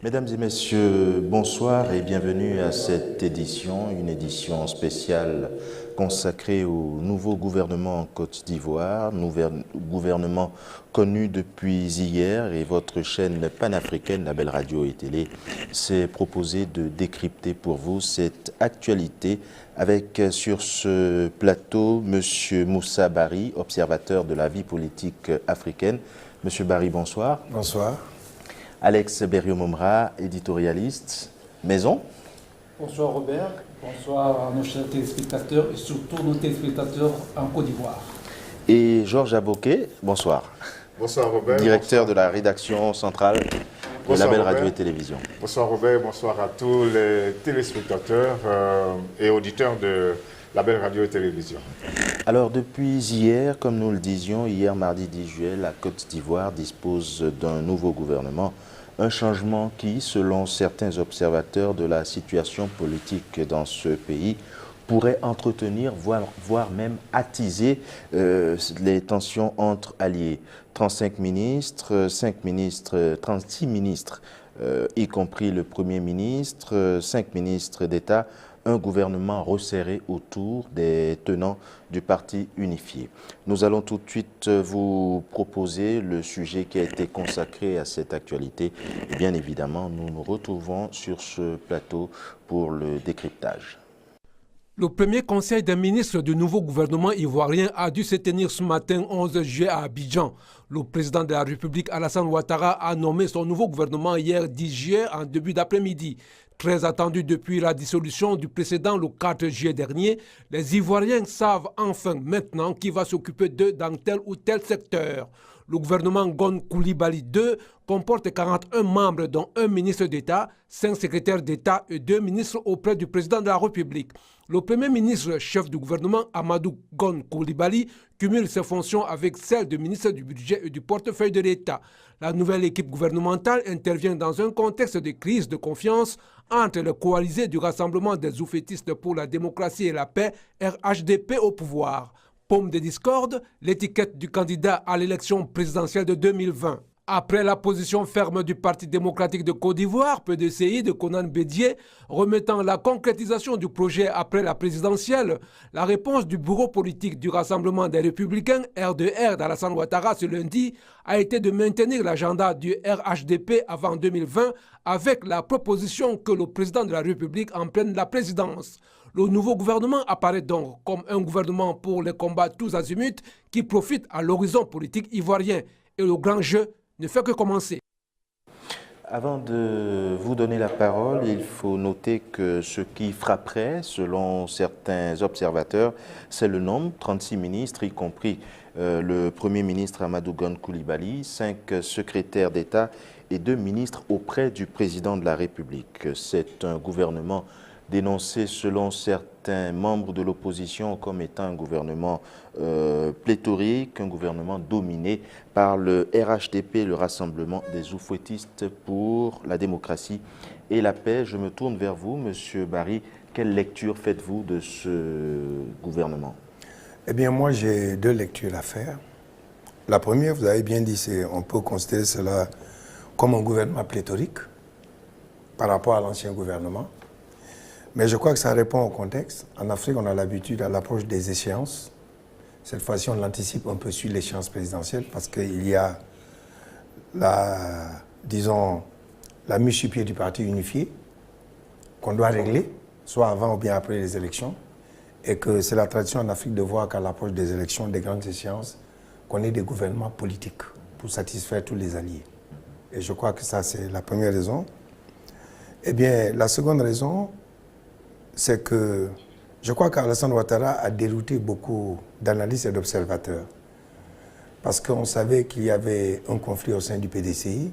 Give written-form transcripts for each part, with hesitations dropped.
Mesdames et messieurs, bonsoir et bienvenue à cette édition, une édition spéciale consacrée au nouveau gouvernement en Côte d'Ivoire, gouvernement connu depuis hier, et votre chaîne panafricaine, la Belle Radio et Télé, s'est proposée de décrypter pour vous cette actualité avec sur ce plateau M. Moussa Barry, observateur de la vie politique africaine. Monsieur Barry, bonsoir. Bonsoir. Alex Berriomomra, éditorialiste, Maison. Bonsoir Robert, bonsoir à nos chers téléspectateurs et surtout nos téléspectateurs en Côte d'Ivoire. Et Georges Aboké, bonsoir. Bonsoir Robert. Directeur de la rédaction centrale de la Belle Radio et Télévision. Bonsoir Robert, bonsoir à tous les téléspectateurs et auditeurs de la Belle Radio et Télévision. Alors depuis hier, comme nous le disions, hier mardi 10 juillet, la Côte d'Ivoire dispose d'un nouveau gouvernement. Un changement qui, selon certains observateurs de la situation politique dans ce pays, pourrait entretenir, voire même attiser les tensions entre alliés. 35 ministres, 36 ministres, y compris le Premier ministre, 5 ministres d'État, un gouvernement resserré autour des tenants du parti unifié. Nous allons tout de suite vous proposer le sujet qui a été consacré à cette actualité. Et bien évidemment, nous nous retrouvons sur ce plateau pour le décryptage. Le premier conseil des ministres du nouveau gouvernement ivoirien a dû se tenir ce matin 11 juillet à Abidjan. Le président de la République, Alassane Ouattara, a nommé son nouveau gouvernement hier 10 juillet en début d'après-midi. Très attendu depuis la dissolution du précédent le 4 juillet dernier, les Ivoiriens savent enfin maintenant qui va s'occuper d'eux dans tel ou tel secteur. Le gouvernement Gon Coulibaly II comporte 41 membres, dont un ministre d'État, 5 secrétaires d'État et 2 ministres auprès du président de la République. Le premier ministre, chef du gouvernement, Amadou Gon Coulibaly, cumule ses fonctions avec celles de ministre du budget et du portefeuille de l'État. La nouvelle équipe gouvernementale intervient dans un contexte de crise de confiance entre les coalisés du Rassemblement des oufétistes pour la démocratie et la paix, RHDP, au pouvoir. Pomme de discorde, l'étiquette du candidat à l'élection présidentielle de 2020. Après la position ferme du Parti démocratique de Côte d'Ivoire, PDCI, de Konan Bédié, remettant la concrétisation du projet après la présidentielle, la réponse du bureau politique du Rassemblement des Républicains, RDR, d'Alassane Ouattara ce lundi, a été de maintenir l'agenda du RHDP avant 2020 avec la proposition que le président de la République en prenne la présidence. Le nouveau gouvernement apparaît donc comme un gouvernement pour les combats tous azimuts qui profite à l'horizon politique ivoirien. Et le grand jeu ne fait que commencer. Avant de vous donner la parole, il faut noter que ce qui frapperait, selon certains observateurs, c'est le nombre, 36 ministres, y compris le Premier ministre Amadou Gon Coulibaly, 5 secrétaires d'État et 2 ministres auprès du président de la République. C'est un gouvernement dénoncé selon certains membres de l'opposition comme étant un gouvernement pléthorique, un gouvernement dominé par le RHDP, le Rassemblement des oufouettistes pour la démocratie et la paix. Je me tourne vers vous, Monsieur Barry. Quelle lecture faites-vous de ce gouvernement? Eh bien, moi, j'ai 2 lectures à faire. La première, vous avez bien dit, on peut considérer cela comme un gouvernement pléthorique par rapport à l'ancien gouvernement. Mais je crois que ça répond au contexte. En Afrique, on a l'habitude à l'approche des échéances. Cette fois-ci, on l'anticipe un peu sur l'échéance présidentielle parce qu'il y a la mise sur pied du parti unifié qu'on doit régler, soit avant ou bien après les élections. Et que c'est la tradition en Afrique de voir qu'à l'approche des élections, des grandes échéances, qu'on ait des gouvernements politiques pour satisfaire tous les alliés. Et je crois que ça, c'est la première raison. Eh bien, la seconde raison, c'est que je crois qu'Alassane Ouattara a dérouté beaucoup d'analystes et d'observateurs. Parce qu'on savait qu'il y avait un conflit au sein du PDCI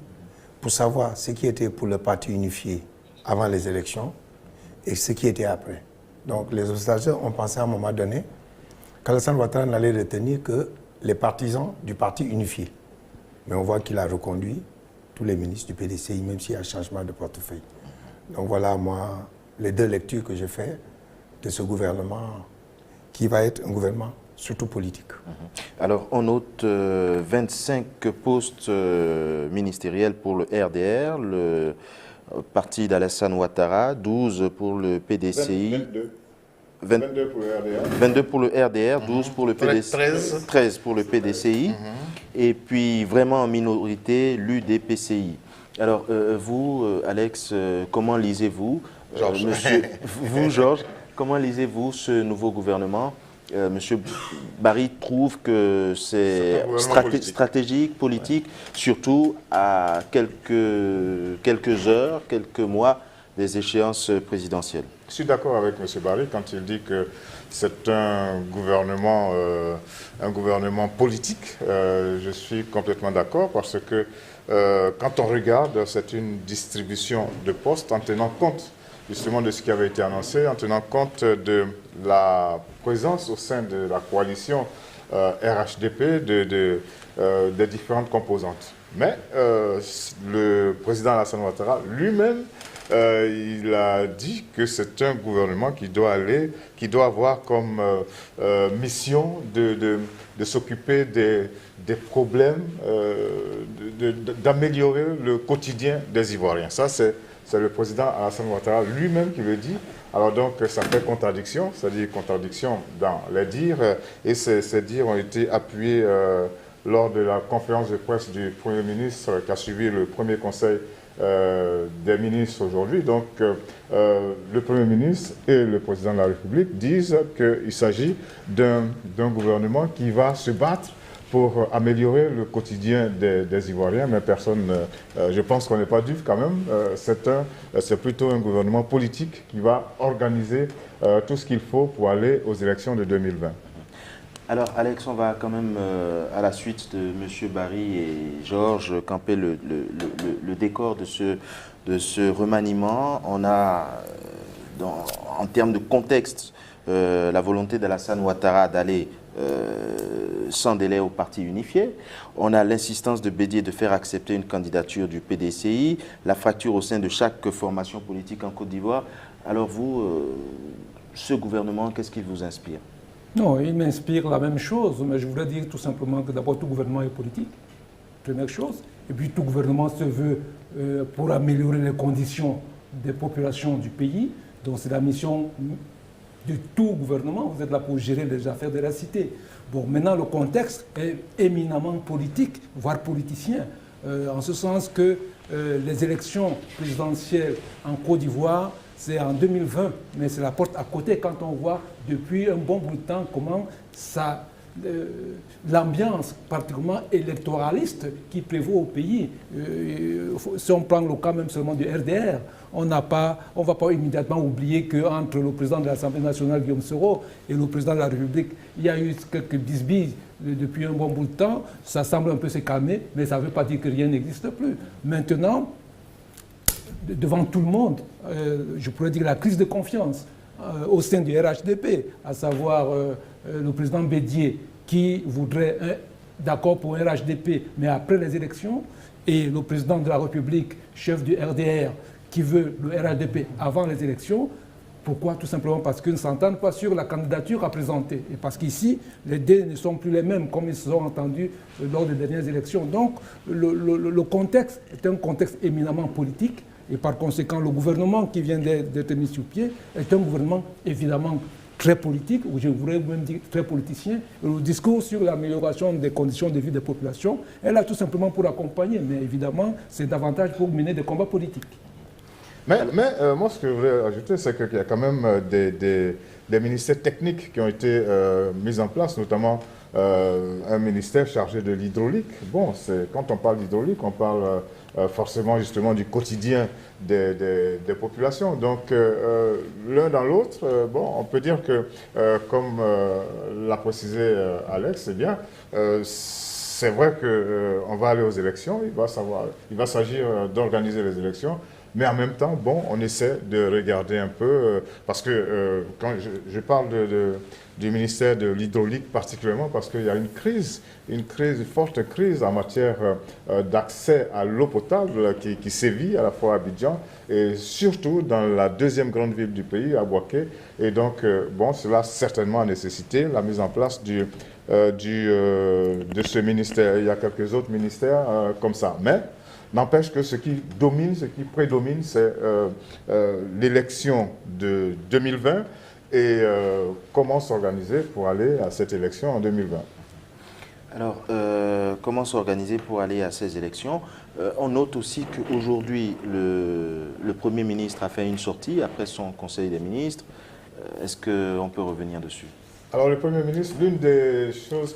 pour savoir ce qui était pour le parti unifié avant les élections et ce qui était après. Donc les observateurs ont pensé à un moment donné qu'Alassane Ouattara n'allait retenir que les partisans du parti unifié. Mais on voit qu'il a reconduit tous les ministres du PDCI, même s'il y a un changement de portefeuille. Donc voilà, moi, les 2 lectures que je fais de ce gouvernement qui va être un gouvernement surtout politique. Alors, on note 25 postes ministériels pour le RDR, parti d'Alassane Ouattara, 12 pour le PDCI. 22 pour le RDR. 22 pour le RDR, 12 pour le PDCI. 13 pour le PDCI. Et puis, vraiment en minorité, l'UDPCI. Alors, vous, Alex, comment lisez-vous Georges, comment lisez-vous ce nouveau gouvernement? Monsieur Barry trouve que c'est stratégique, politique, surtout à quelques heures, quelques mois des échéances présidentielles. Je suis d'accord avec M. Barry quand il dit que c'est un gouvernement politique. Je suis complètement d'accord parce que quand on regarde, c'est une distribution de postes en tenant compte justement de ce qui avait été annoncé, en tenant compte de la présence au sein de la coalition RHDP des différentes composantes. Mais le président Alassane Ouattara lui-même, il a dit que c'est un gouvernement qui doit avoir comme mission de s'occuper des problèmes, d'améliorer le quotidien des Ivoiriens. Ça, c'est le président Alassane Ouattara lui-même qui le dit. Alors donc, ça fait contradiction, c'est-à-dire contradiction dans les dires, et ces dires ont été appuyés lors de la conférence de presse du Premier ministre qui a suivi le premier conseil des ministres aujourd'hui. Donc, le Premier ministre et le président de la République disent qu'il s'agit d'un gouvernement qui va se battre pour améliorer le quotidien des Ivoiriens, mais personne, je pense qu'on n'est pas dupe quand même, c'est plutôt un gouvernement politique qui va organiser tout ce qu'il faut pour aller aux élections de 2020. Alors Alex, on va quand même, à la suite de M. Barry et Georges, camper le décor de ce remaniement. On a, en termes de contexte, la volonté d'Alassane Ouattara d'aller sans délai au parti unifié. On a l'insistance de Bédié de faire accepter une candidature du PDCI, la fracture au sein de chaque formation politique en Côte d'Ivoire. Alors vous, ce gouvernement, qu'est-ce qu'il vous inspire? Non, il m'inspire la même chose, mais je voudrais dire tout simplement que d'abord tout gouvernement est politique, première chose, et puis tout gouvernement se veut pour améliorer les conditions des populations du pays, donc c'est la mission de tout gouvernement, vous êtes là pour gérer les affaires de la cité. Bon, maintenant le contexte est éminemment politique, voire politicien, en ce sens que les élections présidentielles en Côte d'Ivoire, c'est en 2020, mais c'est la porte à côté quand on voit depuis un bon bout de temps comment l'ambiance particulièrement électoraliste qui prévaut au pays. Si on prend le cas même seulement du RDR, on ne va pas immédiatement oublier qu'entre le président de l'Assemblée nationale, Guillaume Soro, et le président de la République, il y a eu quelques bisbilles depuis un bon bout de temps. Ça semble un peu se calmer, mais ça ne veut pas dire que rien n'existe plus. Maintenant, devant tout le monde, je pourrais dire la crise de confiance au sein du RHDP, à savoir le président Bédié qui voudrait d'accord pour un RHDP, mais après les élections, et le président de la République, chef du RDR, qui veut le RHDP avant les élections. Pourquoi? Tout simplement parce qu'ils ne s'entendent pas sur la candidature à présenter. Et parce qu'ici, les dés ne sont plus les mêmes, comme ils se sont entendus lors des dernières élections. Donc, le contexte est un contexte éminemment politique. Et par conséquent, le gouvernement qui vient d'être mis sur pied est un gouvernement évidemment très politique, ou je voudrais même dire très politicien. Et le discours sur l'amélioration des conditions de vie des populations est là tout simplement pour accompagner, mais évidemment, c'est davantage pour mener des combats politiques. Mais moi, ce que je voulais ajouter, c'est qu'il y a quand même des ministères techniques qui ont été mis en place, notamment un ministère chargé de l'hydraulique. Bon, quand on parle d'hydraulique, on parle forcément justement du quotidien des populations. Donc l'un dans l'autre, bon, on peut dire que, comme l'a précisé Alex, eh bien, c'est vrai qu'on va aller aux élections, il va s'agir d'organiser les élections. Mais en même temps, bon, on essaie de regarder un peu, parce que quand je parle du ministère de l'hydraulique particulièrement, parce qu'il y a une forte crise en matière d'accès à l'eau potable qui sévit à la fois à Abidjan et surtout dans la deuxième grande ville du pays, à Bouaké. Et donc, bon, cela certainement a nécessité la mise en place de ce ministère. Il y a quelques autres ministères comme ça. Mais N'empêche que ce qui prédomine, c'est l'élection de 2020 et comment s'organiser pour aller à cette élection en 2020. Alors, comment s'organiser pour aller à ces élections? On note aussi qu'aujourd'hui, le Premier ministre a fait une sortie après son Conseil des ministres. Est-ce qu'on peut revenir dessus? Alors, le Premier ministre, l'une des choses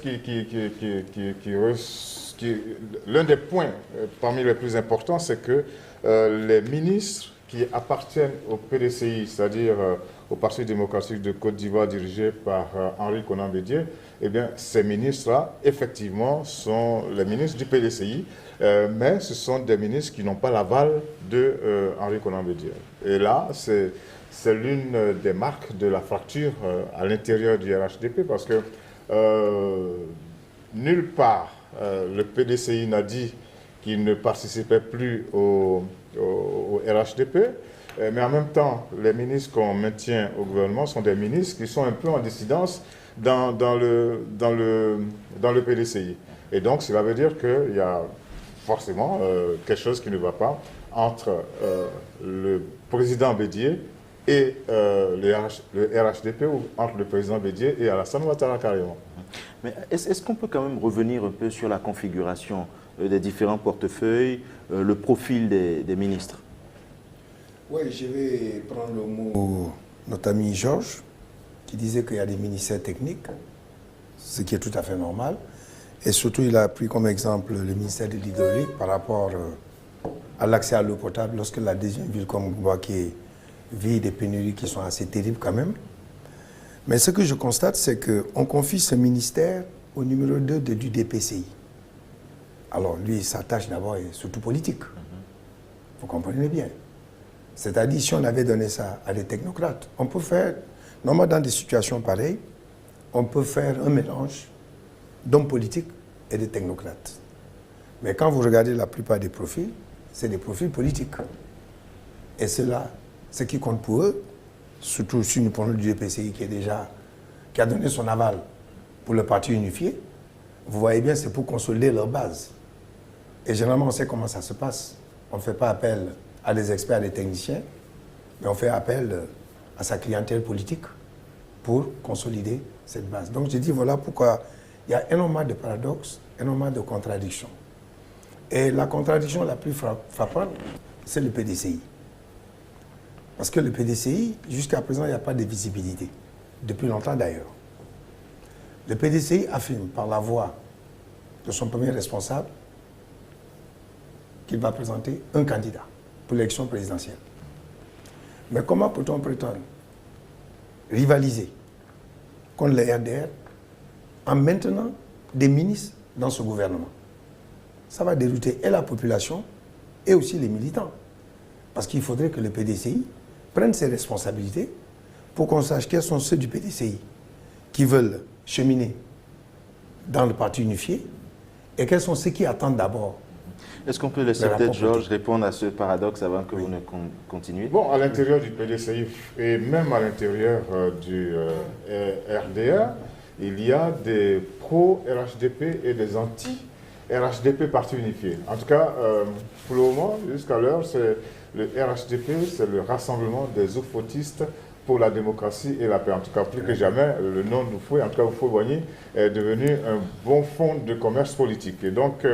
l'un des points parmi les plus importants, c'est que les ministres qui appartiennent au PDCI, c'est-à-dire au Parti démocratique de Côte d'Ivoire dirigé par Henri Konan Bédié, eh bien, ces ministres-là, effectivement, sont les ministres du PDCI, mais ce sont des ministres qui n'ont pas l'aval de Henri Konan Bédié. Et là, c'est l'une des marques de la fracture à l'intérieur du RHDP, parce que nulle part le PDCI n'a dit qu'il ne participait plus au RHDP, mais en même temps, les ministres qu'on maintient au gouvernement sont des ministres qui sont un peu en dissidence dans le PDCI. Et donc, cela veut dire qu'il y a forcément quelque chose qui ne va pas entre le président Bédié et le RHDP, ou entre le président Bédié et Alassane Ouattara carrément. Mais est-ce qu'on peut quand même revenir un peu sur la configuration des différents portefeuilles, le profil des ministres? Oui, je vais prendre le mot de notre ami Georges, qui disait qu'il y a des ministères techniques, ce qui est tout à fait normal. Et surtout, il a pris comme exemple le ministère de l'hydraulique par rapport à l'accès à l'eau potable, lorsque la deuxième ville comme Bouaké vit des pénuries qui sont assez terribles quand même. Mais ce que je constate, c'est qu'on confie ce ministère au numéro 2 du DPCI. Alors lui, il s'attache d'abord et surtout politique. Vous comprenez bien. C'est-à-dire, si on avait donné ça à des technocrates, on peut faire, normalement dans des situations pareilles, on peut faire un mélange d'hommes politiques et de technocrates. Mais quand vous regardez la plupart des profils, c'est des profils politiques. Et cela, ce qui compte pour eux, surtout si nous prenons du DPCI qui a donné son aval pour le parti unifié, vous voyez bien, c'est pour consolider leur base. Et généralement, on sait comment ça se passe. On ne fait pas appel à des experts, à des techniciens, mais on fait appel à sa clientèle politique pour consolider cette base. Donc je dis, voilà pourquoi il y a énormément de paradoxes, énormément de contradictions. Et la contradiction la plus frappante, c'est le PDCI. Parce que le PDCI, jusqu'à présent, il n'y a pas de visibilité. Depuis longtemps d'ailleurs. Le PDCI affirme par la voix de son premier responsable qu'il va présenter un candidat pour l'élection présidentielle. Mais comment peut-on prétendre rivaliser contre le RDR en maintenant des ministres dans ce gouvernement? Ça va dérouter et la population et aussi les militants. Parce qu'il faudrait que le PDCI prenne ses responsabilités pour qu'on sache quels sont ceux du PDCI qui veulent cheminer dans le parti unifié et quels sont ceux qui attendent d'abord. Est-ce qu'on peut laisser peut-être Georges répondre à ce paradoxe avant que vous ne continuiez? Bon, à l'intérieur du PDCI et même à l'intérieur du RDR, il y a des pro-RHDP et des anti-RHDP parti unifié. En tout cas, pour le moment, jusqu'à l'heure, le RHDP, c'est le rassemblement des oufoutistes pour la démocratie et la paix. En tout cas, plus que jamais, le nom d'Oufoué, en tout cas Oufoué-Boigny, est devenu un bon fonds de commerce politique. Et donc,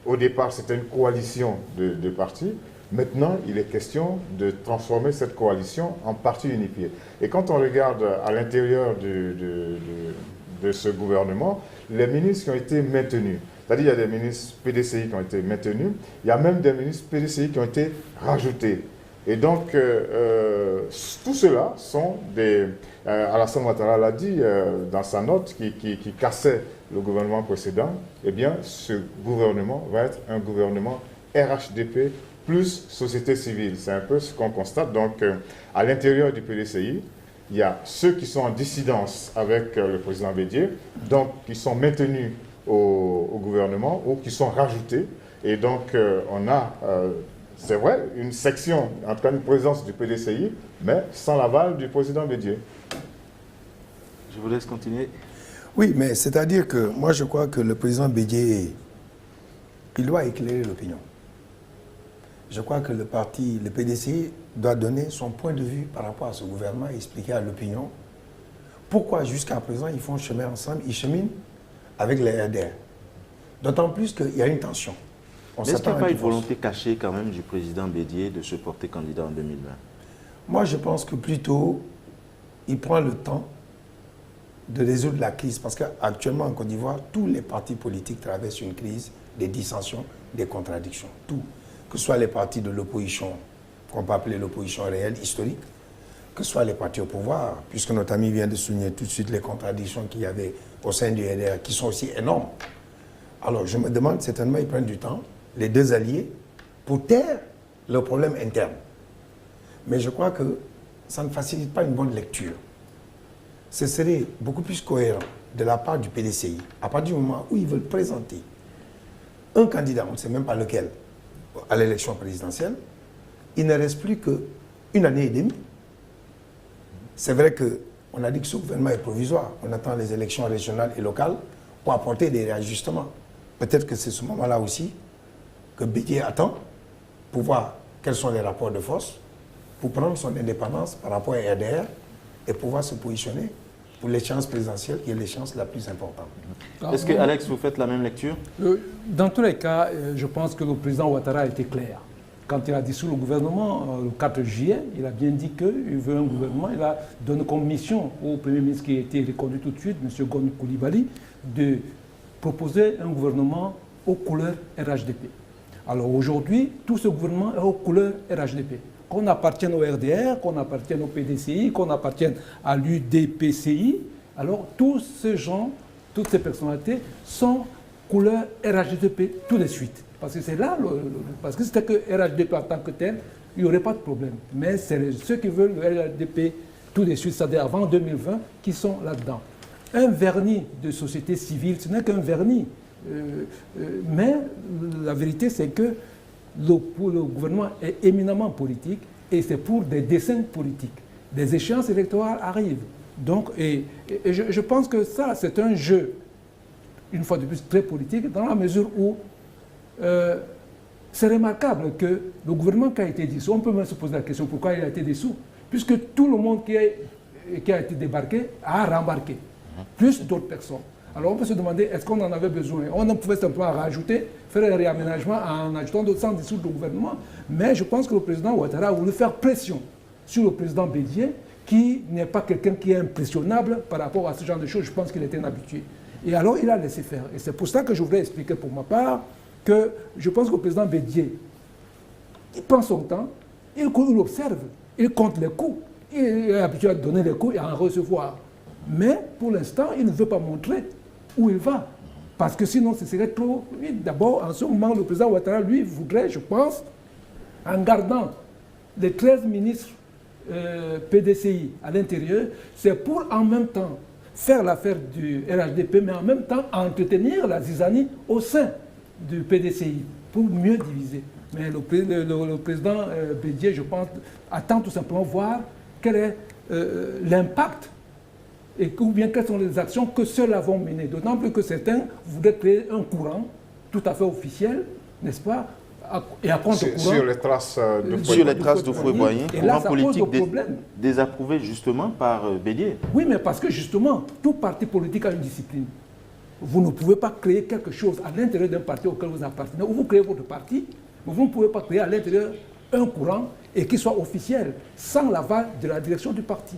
au départ, c'était une coalition de partis. Maintenant, il est question de transformer cette coalition en parti unifié. Et quand on regarde à l'intérieur de ce gouvernement, les ministres qui ont été maintenus, c'est-à-dire il y a des ministres PDCI qui ont été maintenus, il y a même des ministres PDCI qui ont été rajoutés. Et donc, tout cela sont des... Alassane Ouattara l'a dit dans sa note qui cassait le gouvernement précédent. Eh bien, ce gouvernement va être un gouvernement RHDP plus société civile. C'est un peu ce qu'on constate. Donc, à l'intérieur du PDCI, il y a ceux qui sont en dissidence avec le président Bédié, donc qui sont maintenus au gouvernement ou qui sont rajoutés. Et donc, on a... c'est vrai, une section, en tout cas une présence du PDCI, mais sans l'aval du président Bédié. Je vous laisse continuer. Oui, mais c'est-à-dire que moi je crois que le président Bédié il doit éclairer l'opinion. Je crois que le PDCI, doit donner son point de vue par rapport à ce gouvernement et expliquer à l'opinion pourquoi jusqu'à présent ils font chemin ensemble, ils cheminent avec les RDR. D'autant plus qu'il y a une tension. Est-ce qu'il n'y a pas une volonté cachée quand même du président Bédié de se porter candidat en 2020? Moi, je pense que plutôt, il prend le temps de résoudre la crise. Parce qu'actuellement, en Côte d'Ivoire, tous les partis politiques traversent une crise, des dissensions, des contradictions. Tout. Que ce soit les partis de l'opposition, qu'on peut appeler l'opposition réelle, historique, que ce soit les partis au pouvoir, puisque notre ami vient de souligner tout de suite les contradictions qu'il y avait au sein du RDR, qui sont aussi énormes. Alors, je me demande, certainement, ils prennent du temps, les deux alliés, pour taire leurs problèmes internes. Mais je crois que ça ne facilite pas une bonne lecture. Ce serait beaucoup plus cohérent de la part du PDCI, à partir du moment où ils veulent présenter un candidat, on ne sait même pas lequel, à l'élection présidentielle, il ne reste plus qu'une année et demie. C'est vrai qu'on a dit que ce gouvernement est provisoire. On attend les élections régionales et locales pour apporter des réajustements. Peut-être que c'est ce moment-là aussi que Bédié attend pour voir quels sont les rapports de force, pour prendre son indépendance par rapport à RDR et pouvoir se positionner pour l'échéance présidentielle qui est l'échéance la plus importante. Est-ce que, Alex, vous faites la même lecture? Dans tous les cas, je pense que le président Ouattara a été clair. Quand il a dissous le gouvernement, le 4 juillet, il a bien dit qu'il veut un gouvernement. Il a donné comme mission au Premier ministre qui a été reconduit tout de suite, M. Gon Coulibaly, de proposer un gouvernement aux couleurs RHDP. Alors aujourd'hui, tout ce gouvernement est aux couleurs RHDP. Qu'on appartienne au RDR, qu'on appartienne au PDCI, qu'on appartienne à l'UDPCI, alors tous ces gens, toutes ces personnalités sont couleur RHDP tout de suite. Parce que c'est là, parce que c'était que RHDP en tant que tel, il n'y aurait pas de problème. Mais c'est ceux qui veulent le RHDP tout de suite, c'est-à-dire avant 2020, qui sont là-dedans. Un vernis de société civile, ce n'est qu'un vernis. Mais la vérité, c'est que le gouvernement est éminemment politique et c'est pour des desseins politiques. Des échéances électorales arrivent. Donc, je pense que ça, c'est un jeu, une fois de plus, très politique, dans la mesure où c'est remarquable que le gouvernement qui a été dissous, on peut même se poser la question pourquoi il a été dissous, puisque tout le monde qui a été débarqué a rembarqué, plus d'autres personnes. Alors on peut se demander, est-ce qu'on en avait besoin? On pouvait simplement rajouter, faire un réaménagement en ajoutant d'autres sans dissoudre le gouvernement. Mais je pense que le président Ouattara a voulu faire pression sur le président Bédié, qui n'est pas quelqu'un qui est impressionnable par rapport à ce genre de choses. Je pense qu'il était inhabitué. Et alors il a laissé faire. Et c'est pour ça que je voudrais expliquer pour ma part que je pense que le président Bédié, il prend son temps, il observe, il compte les coups. Il est habitué à donner les coups et à en recevoir. Mais pour l'instant, il ne veut pas montrer où il va. Parce que sinon, ce serait trop... D'abord, en ce moment, le président Ouattara, lui, voudrait, je pense, en gardant les 13 ministres PDCI à l'intérieur, c'est pour en même temps faire l'affaire du RHDP, mais en même temps entretenir la zizanie au sein du PDCI pour mieux diviser. Mais le président Bédié, je pense, attend tout simplement voir quel est l'impact ou bien quelles sont les actions que ceux-là vont mener. D'autant plus que certains voudraient créer un courant tout à fait officiel, n'est-ce pas, et à contre-courant. Sur les traces de Fouet-Boigny, courant politique désapprouvé justement par Bédié. Oui, mais parce que justement, tout parti politique a une discipline. Vous ne pouvez pas créer quelque chose à l'intérieur d'un parti auquel vous appartenez, ou vous créez votre parti, mais vous ne pouvez pas créer à l'intérieur un courant et qu'il soit officiel, sans l'aval de la direction du parti.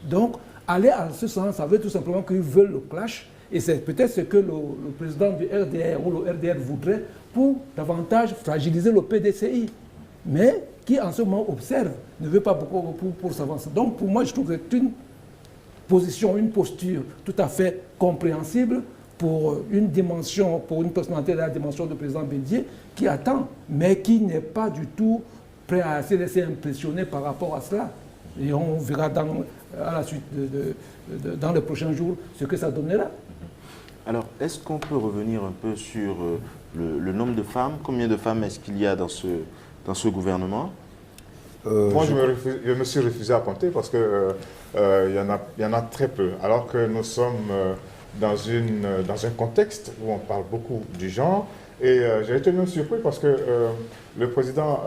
Donc, aller en ce sens, ça veut tout simplement qu'ils veulent le clash, et c'est peut-être ce que le président du RDR ou le RDR voudrait pour davantage fragiliser le PDCI, mais qui en ce moment observe, ne veut pas beaucoup pour s'avancer. Donc pour moi, je trouve que c'est une position, une posture tout à fait compréhensible pour une dimension, pour une personnalité de la dimension du président Bédié qui attend, mais qui n'est pas du tout prêt à se laisser impressionner par rapport à cela. Et on verra à la suite, dans les prochains jours, ce que ça donnera. Alors, est-ce qu'on peut revenir un peu sur le nombre de femmes? Combien de femmes est-ce qu'il y a dans ce gouvernement? Moi, je me suis refusé à compter parce qu'il y en a très peu. Alors que nous sommes dans un contexte où on parle beaucoup du genre Et j'ai été même surpris parce que le président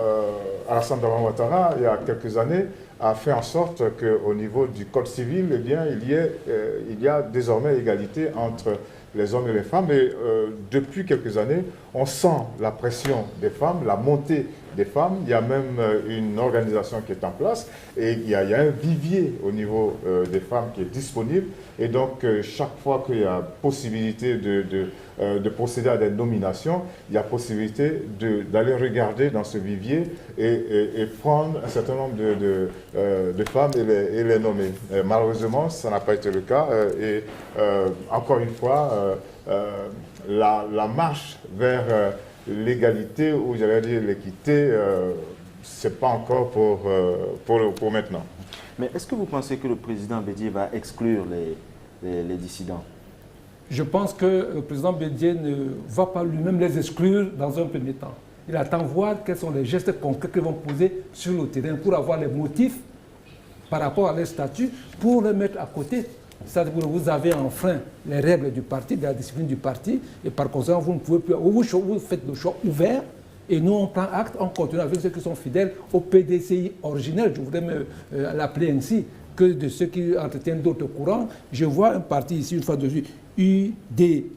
Alassane Dramane Ouattara, il y a quelques années, a fait en sorte qu'au niveau du code civil, eh bien, il y a désormais égalité entre les hommes et les femmes. Et depuis quelques années, on sent la pression des femmes, la montée des femmes. Il y a même une organisation qui est en place et il y a un vivier au niveau des femmes qui est disponible. Et donc, chaque fois qu'il y a possibilité de procéder à des nominations, il y a possibilité d'aller regarder dans ce vivier et prendre un certain nombre de femmes et les nommer. Malheureusement, ça n'a pas été le cas. Et encore une fois, la marche vers l'égalité, ou j'allais dire l'équité, c'est pas encore pour maintenant. Mais est-ce que vous pensez que le président Bédié va exclure les dissidents? Je pense que le président Bédié ne va pas lui-même les exclure dans un premier temps. Il attend voir quels sont les gestes concrets qu'ils vont poser sur le terrain pour avoir les motifs par rapport à leur statut, pour les mettre à côté. C'est-à-dire que vous avez enfreint les règles du parti, de la discipline du parti, et par conséquent, vous ne pouvez plus. Vous faites le choix ouvert, et nous, on prend acte, on continue avec ceux qui sont fidèles au PDCI originel, je voudrais l'appeler ainsi, que de ceux qui entretiennent d'autres courants. Je vois un parti ici, une fois de suite, UDPDCI.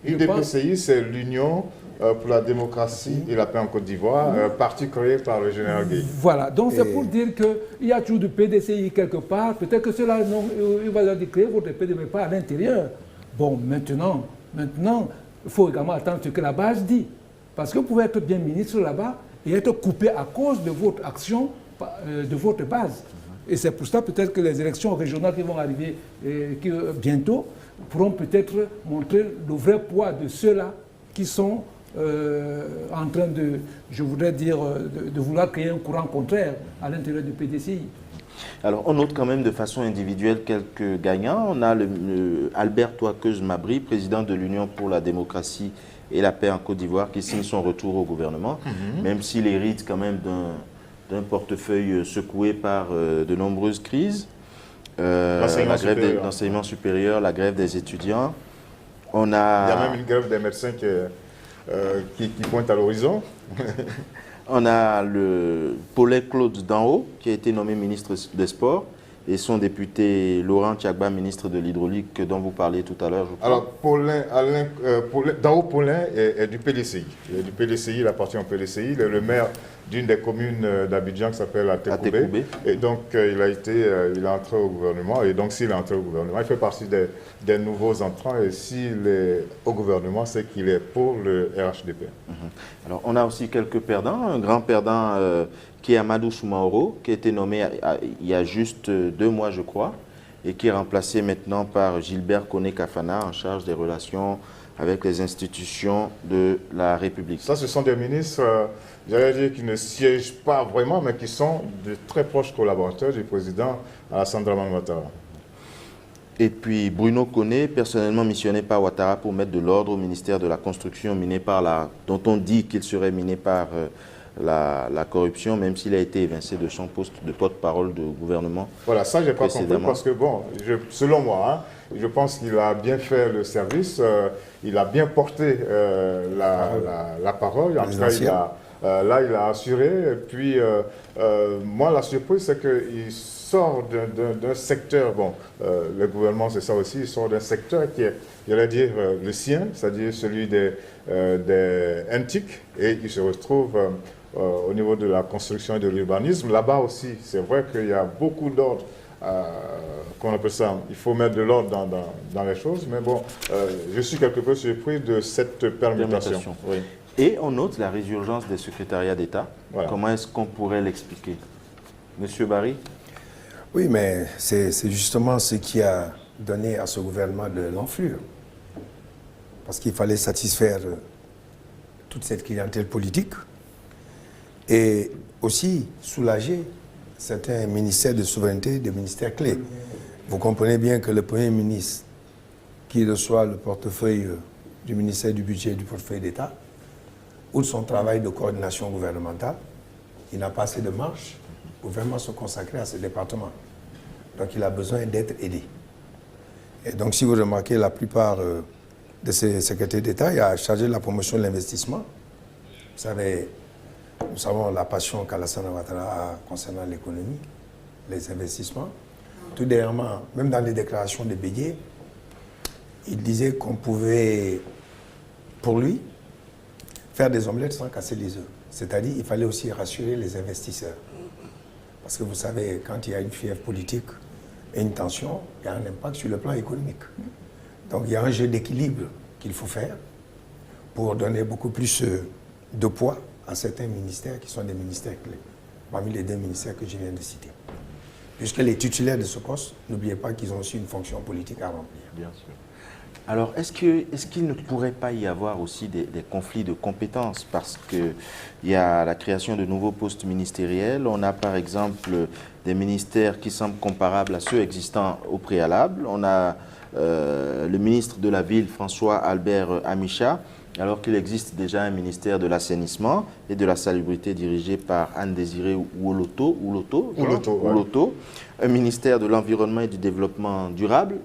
UDPCI, c'est l'Union pour la démocratie et la paix en Côte d'Ivoire, parti créé par le général Gueye. Voilà, donc c'est pour dire qu'il y a toujours du PDCI quelque part. Peut-être que cela, il va leur dire créer votre PDCI, mais pas à l'intérieur. Bon, maintenant, il faut également attendre ce que la base dit. Parce que vous pouvez être bien ministre là-bas et être coupé à cause de votre action, de votre base. Et c'est pour ça peut-être que les élections régionales qui vont arriver bientôt pourront peut-être montrer le vrai poids de ceux-là qui sont en train de, je voudrais dire, de vouloir créer un courant contraire à l'intérieur du PDCI. Alors, on note quand même de façon individuelle quelques gagnants. On a Albert Touakeuse Mabry, président de l'Union pour la démocratie et la paix en Côte d'Ivoire, qui signe son retour au gouvernement, même s'il hérite quand même d'un portefeuille secoué par de nombreuses crises. La grève de l'enseignement supérieur, la grève des étudiants. Il y a même une grève des médecins qui pointe à l'horizon. On a le Paulin Claude Danho, qui a été nommé ministre des Sports, et son député Laurent Tchagba, ministre de l'Hydraulique, dont vous parliez tout à l'heure. Alors, Danho Paulin est du PDCI. Il est du PDCI, il appartient au PDCI. Il est le maire d'une des communes d'Abidjan qui s'appelle Atekoubé. Et donc, il est entré au gouvernement. Et donc, s'il est entré au gouvernement, il fait partie des nouveaux entrants. Et s'il est au gouvernement, c'est qu'il est pour le RHDP. Alors, on a aussi quelques perdants. Un grand perdant qui est Amadou Soumaoro, qui a été nommé il y a juste 2 mois, je crois, et qui est remplacé maintenant par Gilbert Koné Kafana, en charge des relations avec les institutions de la République. Ça, ce sont des ministres, j'allais dire, qui ne siègent pas vraiment, mais qui sont de très proches collaborateurs du président Alassane Dramane Ouattara. Et puis Bruno Koné, personnellement missionné par Ouattara pour mettre de l'ordre au ministère de la Construction, dont on dit qu'il serait miné par la corruption, même s'il a été évincé de son poste de porte-parole de gouvernement. Voilà, ça, je n'ai pas compris parce que, bon, selon moi, je pense qu'il a bien fait le service, il a bien porté la parole. En tout cas, il a assuré. Et puis, moi, la surprise, c'est qu'il sort d'un secteur, bon, le gouvernement, c'est ça aussi, il sort d'un secteur qui est, j'allais dire, le sien, c'est-à-dire celui des NTIC, et il se retrouve au niveau de la construction et de l'urbanisme. Là-bas aussi, c'est vrai qu'il y a beaucoup d'ordre, qu'on appelle ça, il faut mettre de l'ordre dans les choses, mais bon, je suis quelque peu surpris de cette permutation. Oui. Et on note la résurgence des secrétariats d'État. Voilà. Comment est-ce qu'on pourrait l'expliquer? Monsieur Barry? Oui, mais c'est justement ce qui a donné à ce gouvernement de l'enflure. Parce qu'il fallait satisfaire toute cette clientèle politique et aussi soulager certains ministères de souveraineté, des ministères clés. Vous comprenez bien que le Premier ministre, qui reçoit le portefeuille du ministère du Budget et du portefeuille d'État, ou de son travail de coordination gouvernementale, il n'a pas assez de marge pour vraiment se consacrer à ce département. Donc il a besoin d'être aidé. Et donc si vous remarquez, la plupart de ces secrétaires d'État, il y a chargé de la promotion de l'investissement. Vous savez, nous savons la passion qu'Alassane Ouattara a concernant l'économie, les investissements. Tout dernièrement, même dans les déclarations de Bédié, il disait qu'on pouvait, pour lui, faire des omelettes sans casser les œufs. C'est-à-dire qu'il fallait aussi rassurer les investisseurs. Parce que vous savez, quand il y a une fièvre politique et une tension, il y a un impact sur le plan économique. Donc il y a un jeu d'équilibre qu'il faut faire pour donner beaucoup plus de poids à certains ministères qui sont des ministères clés, parmi les 2 ministères que je viens de citer. Puisque les titulaires de ce poste, n'oubliez pas qu'ils ont aussi une fonction politique à remplir. Bien sûr. Alors, est-ce qu'il ne pourrait pas y avoir aussi des conflits de compétences? Parce qu'il y a la création de nouveaux postes ministériels. On a par exemple des ministères qui semblent comparables à ceux existants au préalable. On a le ministre de la Ville, François Albert Amicha, alors qu'il existe déjà un ministère de l'assainissement et de la salubrité dirigé par Anne-Désirée Ouloto, un ministère de l'environnement et du développement durable,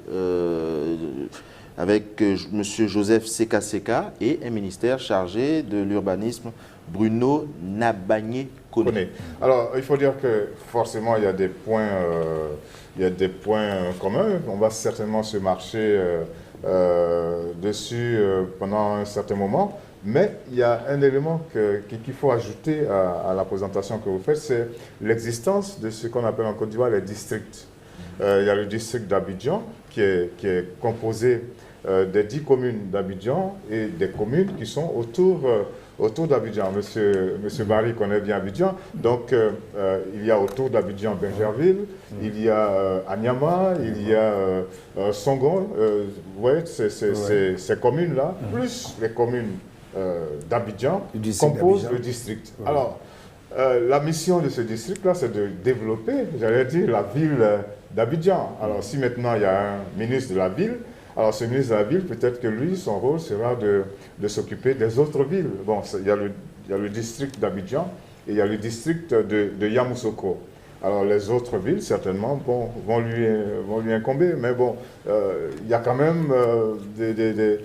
avec M. Joseph Seka et un ministère chargé de l'urbanisme, Bruno Nabagné-Koné. Alors, il faut dire que forcément, il y a des points, communs. On va certainement se marcher dessus pendant un certain moment. Mais il y a un élément qu'il faut ajouter à la présentation que vous faites, c'est l'existence de ce qu'on appelle en Côte d'Ivoire les districts. Il y a le district d'Abidjan qui est composé des 10 communes d'Abidjan et des communes qui sont autour d'Abidjan. Monsieur Barry connaît bien Abidjan. Donc, il y a autour d'Abidjan Bingerville, il y a Anyama, il y a Songon. Vous voyez, ces communes-là, plus les communes d'Abidjan, composent le district. Ouais. Alors, la mission de ce district-là, c'est de développer, j'allais dire, la ville d'Abidjan. Alors, si maintenant il y a un ministre de la ville, alors ce ministre de la ville, peut-être que lui, son rôle sera de s'occuper des autres villes. Bon, il y a le district d'Abidjan et il y a le district de Yamoussoukro. Alors les autres villes, certainement, vont lui incomber, mais bon, il y a quand même des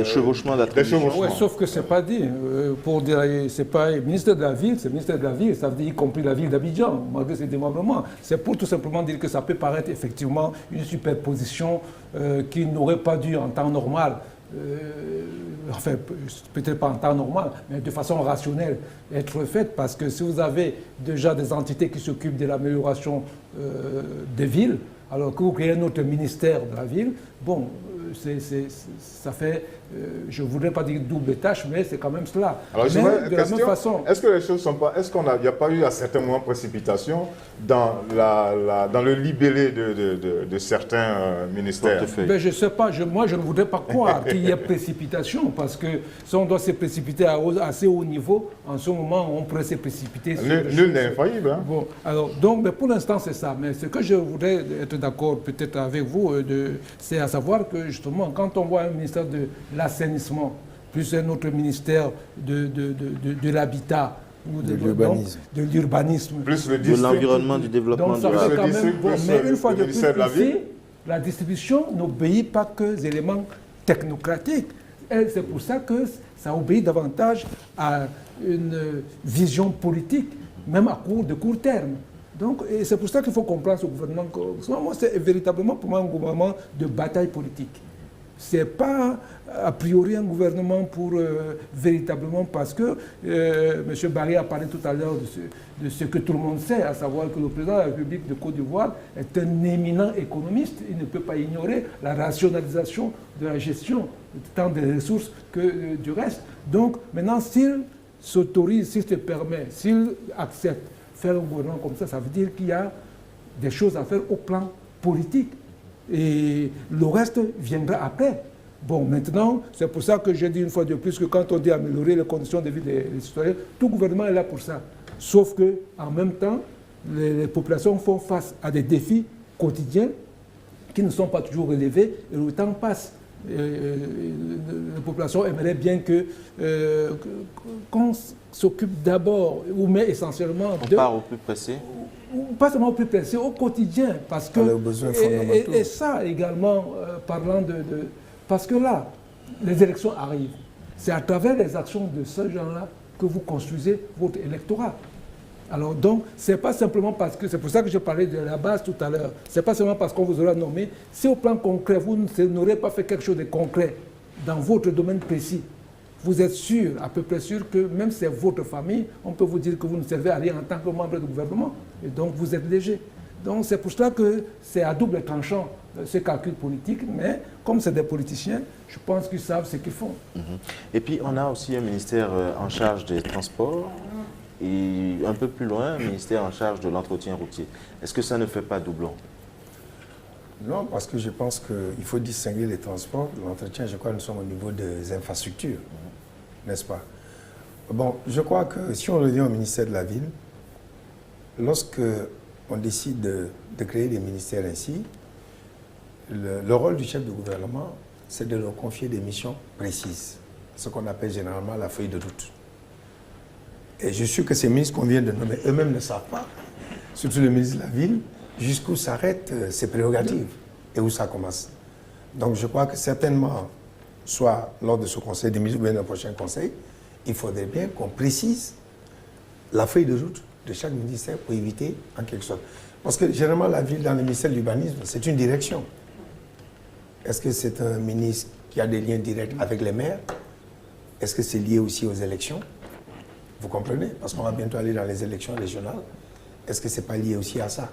chevauchements d'attribution. Ouais, sauf que ce n'est pas dit. Pour dire, c'est pas le ministère de la Ville, c'est le ministère de la Ville, ça veut dire y compris la ville d'Abidjan, malgré ses démembrements. C'est pour tout simplement dire que ça peut paraître effectivement une superposition qui n'aurait pas dû en temps normal, enfin peut-être pas en temps normal, mais de façon rationnelle être faite, parce que si vous avez déjà des entités qui s'occupent de l'amélioration des villes, alors que vous créez un autre ministère de la ville, bon, ça fait, je ne voudrais pas dire double tâche, mais c'est quand même cela. Alors, mais de la même façon, est-ce que les choses sont pas, est-ce qu'il n'y a pas eu à certains moments précipitation dans le libellé de certains ministères? Ben, je ne sais pas, moi je ne voudrais pas croire qu'il y ait précipitation, parce que si on doit se précipiter à assez haut niveau, en ce moment on pourrait se précipiter. Nul n'est infaillible. Hein? Bon, alors, donc, mais pour l'instant c'est ça. Mais ce que je voudrais être d'accord peut-être avec vous, c'est à savoir que justement, quand on voit un ministère de l'assainissement, plus un autre ministère de l'habitat, ou de l'urbanisme, plus le de l'environnement, du développement durable. Mais une fois de plus, ici, la distribution n'obéit pas que aux éléments technocratiques. C'est pour ça que ça obéit davantage à une vision politique, même à court terme. Donc, et c'est pour ça qu'il faut comprendre ce gouvernement. C'est véritablement pour moi un gouvernement de bataille politique. Ce n'est pas a priori un gouvernement pour véritablement, parce que M. Barry a parlé tout à l'heure de ce que tout le monde sait, à savoir que le président de la République de Côte d'Ivoire est un éminent économiste. Il ne peut pas ignorer la rationalisation de la gestion, tant des ressources que du reste. Donc maintenant, s'il s'autorise, s'il se permet, s'il accepte faire un gouvernement comme ça veut dire qu'il y a des choses à faire au plan politique. Et le reste viendra après. Bon, maintenant, c'est pour ça que j'ai dit une fois de plus que quand on dit améliorer les conditions de vie des citoyens, tout gouvernement est là pour ça. Sauf qu'en même temps, les populations font face à des défis quotidiens qui ne sont pas toujours relevés et le temps passe. La population aimerait bien qu'on s'occupe d'abord, ou mais essentiellement on part au plus pressé. Pas seulement au plus pressé, au quotidien. Parce que, et ça également, parlant parce que là, les élections arrivent. C'est à travers les actions de ce genre-là que vous construisez votre électorat. Alors donc, c'est pas simplement parce que, c'est pour ça que je parlais de la base tout à l'heure, c'est pas seulement parce qu'on vous aura nommé, si au plan concret, vous n'aurez pas fait quelque chose de concret dans votre domaine précis, vous êtes sûr, à peu près sûr que même si c'est votre famille, on peut vous dire que vous ne servez à rien en tant que membre du gouvernement, et donc vous êtes léger. Donc c'est pour cela que c'est à double tranchant ce calcul politique, mais comme c'est des politiciens, je pense qu'ils savent ce qu'ils font. Et puis on a aussi un ministère en charge des transports et un peu plus loin, un ministère en charge de l'entretien routier. Est-ce que ça ne fait pas doublon? Non, parce que je pense qu'il faut distinguer les transports de l'entretien. Je crois que nous sommes au niveau des infrastructures, n'est-ce pas? Bon, je crois que si on revient au ministère de la Ville, lorsque on décide de créer des ministères ainsi, le rôle du chef de gouvernement, c'est de leur confier des missions précises, ce qu'on appelle généralement la feuille de route. Et je suis sûr que ces ministres qu'on vient de nommer, eux-mêmes ne savent pas, surtout le ministre de la Ville, jusqu'où s'arrêtent ses prérogatives et où ça commence. Donc je crois que certainement, soit lors de ce conseil des ministres ou bien d'un prochain conseil, il faudrait bien qu'on précise la feuille de route de chaque ministère pour éviter en quelque sorte. Parce que généralement, la ville, dans le ministère de l'urbanisme, c'est une direction. Est-ce que c'est un ministre qui a des liens directs avec les maires? Est-ce que c'est lié aussi aux élections? Vous comprenez? Parce qu'on va bientôt aller dans les élections régionales. Est-ce que ce n'est pas lié aussi à ça?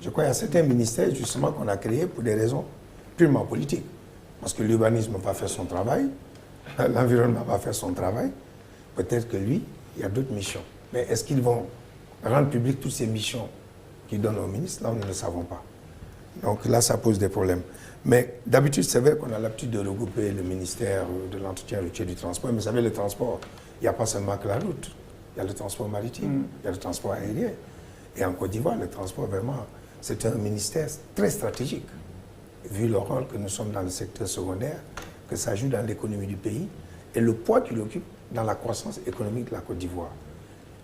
Je crois qu'il y a certains ministères, justement, qu'on a créés pour des raisons purement politiques. Parce que l'urbanisme va faire son travail, l'environnement va faire son travail. Peut-être que lui, il y a d'autres missions. Mais est-ce qu'ils vont rendre publiques toutes ces missions qu'ils donnent aux ministres? Là, nous ne le savons pas. Donc là, ça pose des problèmes. Mais d'habitude, c'est vrai qu'on a l'habitude de regrouper le ministère de l'entretien routier du transport. Mais vous savez, le transport, il n'y a pas seulement que la route. Il y a le transport maritime, il y a le transport aérien. Et en Côte d'Ivoire, le transport, vraiment, c'est un ministère très stratégique, vu le rôle que nous sommes dans le secteur secondaire, que ça joue dans l'économie du pays, et le poids qu'il occupe dans la croissance économique de la Côte d'Ivoire.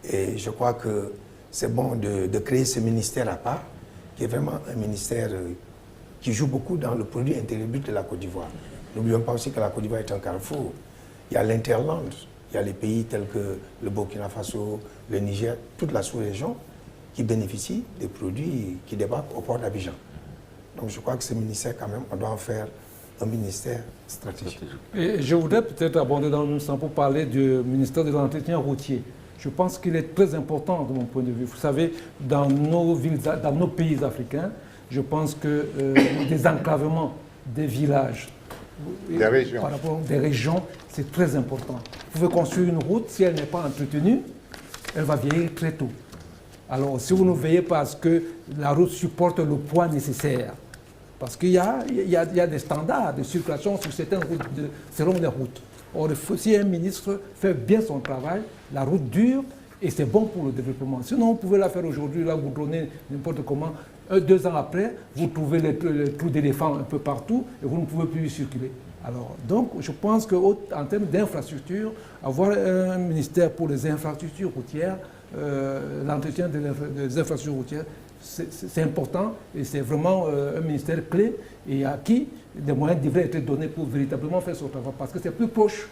Et je crois que c'est bon de créer ce ministère à part, qui est vraiment un ministère qui joue beaucoup dans le produit intérieur brut de la Côte d'Ivoire. N'oublions pas aussi que la Côte d'Ivoire est un carrefour. Il y a l'Interland, il y a les pays tels que le Burkina Faso, le Niger, toute la sous-région qui bénéficient des produits qui débarquent au port d'Abidjan. Donc je crois que ce ministère, quand même, on doit en faire un ministère stratégique. Et je voudrais peut-être aborder dans le même sens pour parler du ministère de l'entretien routier. Je pense qu'il est très important de mon point de vue. Vous savez, dans nos villes, dans nos pays africains, je pense que des enclavements, des villages, par rapport des régions, c'est très important. Vous pouvez construire une route, si elle n'est pas entretenue, elle va vieillir très tôt. Alors, si vous ne veillez pas à ce que la route supporte le poids nécessaire, parce qu'il y a des standards de circulation sur certaines routes, selon les routes. Or, si un ministre fait bien son travail, la route dure et c'est bon pour le développement. Sinon, vous pouvez la faire aujourd'hui, là, vous donnez n'importe comment. 2 ans après, vous trouvez les trous d'éléphants un peu partout et vous ne pouvez plus y circuler. Alors, donc, je pense qu'en termes d'infrastructures, avoir un ministère pour les infrastructures routières, l'entretien des infrastructures routières, c'est important et c'est vraiment un ministère clé et à qui des moyens devraient être donnés pour véritablement faire son travail parce que c'est plus proche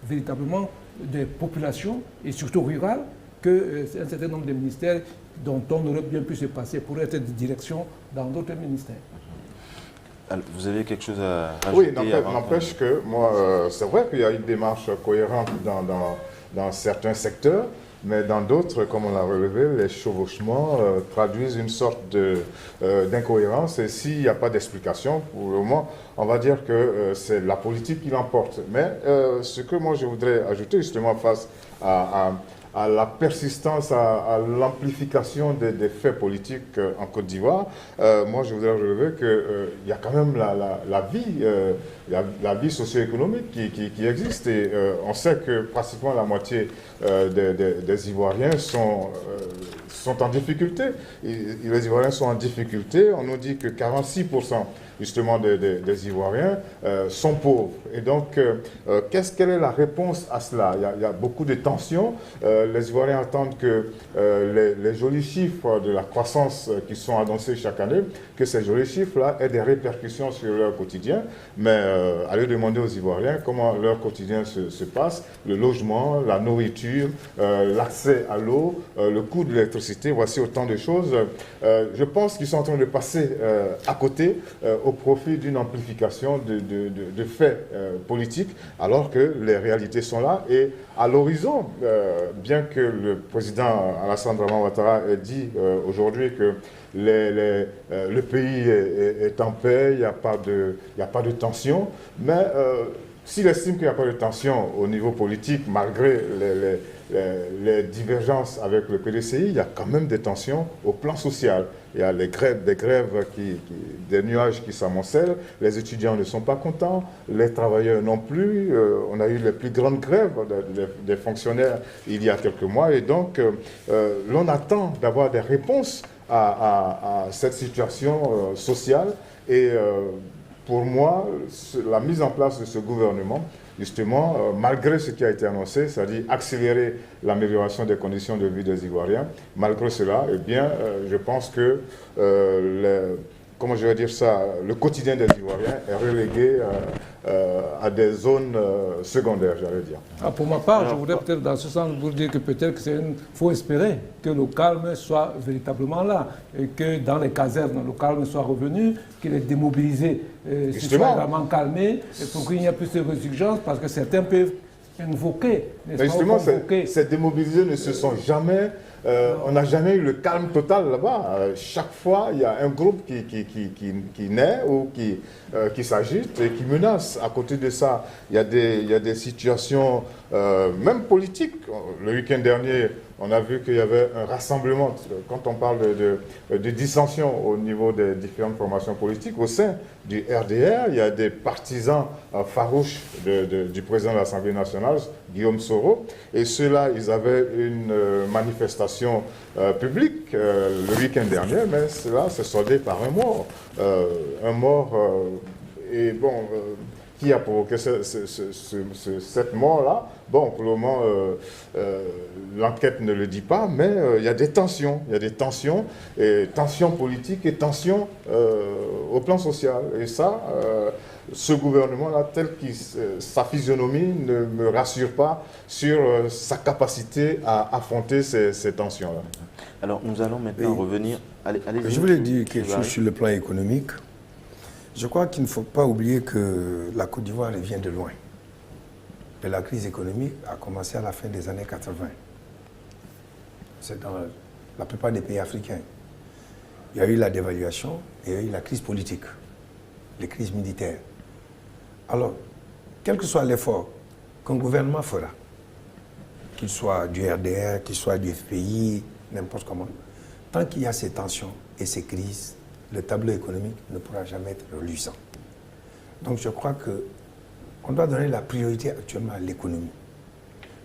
véritablement des populations et surtout rurales qu'un certain nombre de ministères dont on aurait bien pu se passer pour être de direction dans d'autres ministères. Alors, vous avez quelque chose à rajouter? Oui, n'empêche que moi, c'est vrai qu'il y a une démarche cohérente dans certains secteurs, mais dans d'autres, comme on l'a relevé, les chevauchements traduisent une sorte d'incohérence. Et s'il n'y a pas d'explication, pour le moment, on va dire que c'est la politique qui l'emporte. Mais ce que moi je voudrais ajouter justement face à la persistance, à l'amplification des faits politiques en Côte d'Ivoire, moi je voudrais relever qu'il y a quand même la vie socio-économique qui existe. Et on sait que pratiquement la moitié des Ivoiriens sont en difficulté. Les Ivoiriens sont en difficulté. On nous dit que 46% justement des Ivoiriens sont pauvres. Et donc, quelle est la réponse à cela? Il y a beaucoup de tensions. Les Ivoiriens attendent que les jolis chiffres de la croissance qui sont annoncés chaque année, que ces jolis chiffres-là aient des répercussions sur leur quotidien. Mais allez demander aux Ivoiriens comment leur quotidien se passe, le logement, la nourriture, l'accès à l'eau, le coût de l'électricité, voici autant de choses. Je pense qu'ils sont en train de passer à côté au profit d'une amplification de faits politiques, alors que les réalités sont là. Et à l'horizon, bien que le président Alassane Draman Ouattara ait dit aujourd'hui que le pays est en paix, il n'y a pas de tension, mais s'il estime qu'il n'y a pas de tension au niveau politique, malgré les divergences avec le PDCI, il y a quand même des tensions au plan social. Il y a des grèves, des nuages qui s'amoncellent, les étudiants ne sont pas contents, les travailleurs non plus. On a eu les plus grandes grèves des fonctionnaires il y a quelques mois, et donc l'on attend d'avoir des réponses à cette situation sociale. Et pour moi, la mise en place de ce gouvernement, justement, malgré ce qui a été annoncé, c'est-à-dire accélérer l'amélioration des conditions de vie des Ivoiriens, malgré cela, eh bien, je pense que, comment je vais dire ça, le quotidien des Ivoiriens est relégué à des zones secondaires, j'allais dire. Pour ma part, je voudrais peut-être dans ce sens vous dire que peut-être qu'il faut espérer que le calme soit véritablement là, et que dans les casernes, le calme soit revenu, qu'il est démobilisé, soit vraiment calmé, et pour qu'il n'y ait plus de résurgence, parce que certains peuvent invoquer. Mais justement, ces démobilisés ne se sont jamais... on n'a jamais eu le calme total là-bas. Chaque fois, il y a un groupe qui naît ou qui s'agite et qui menace. À côté de ça, il y a des situations, même politiques. Le week-end dernier, on a vu qu'il y avait un rassemblement, quand on parle de dissension au niveau des différentes formations politiques, au sein du RDR, il y a des partisans farouches du président de l'Assemblée nationale, Guillaume Soro, et ceux-là, ils avaient une manifestation publique le week-end dernier, mais cela s'est soldé par un mort. Et bon... qui a provoqué cette mort-là? Bon, pour le moment, l'enquête ne le dit pas, mais il y a des tensions. Il y a des tensions, et tensions politiques et tensions au plan social. Et ça, ce gouvernement-là, sa physionomie ne me rassure pas sur sa capacité à affronter ces tensions-là. Alors, nous allons maintenant revenir... Allez-y. Je voulais dire quelque chose sur le plan économique. Je crois qu'il ne faut pas oublier que la Côte d'Ivoire vient de loin. Et la crise économique a commencé à la fin des années 80. C'est dans la plupart des pays africains. Il y a eu la dévaluation et il y a eu la crise politique, les crises militaires. Alors, quel que soit l'effort qu'un gouvernement fera, qu'il soit du RDR, qu'il soit du FPI, n'importe comment, tant qu'il y a ces tensions et ces crises, le tableau économique ne pourra jamais être reluisant. Donc je crois qu'on doit donner la priorité actuellement à l'économie.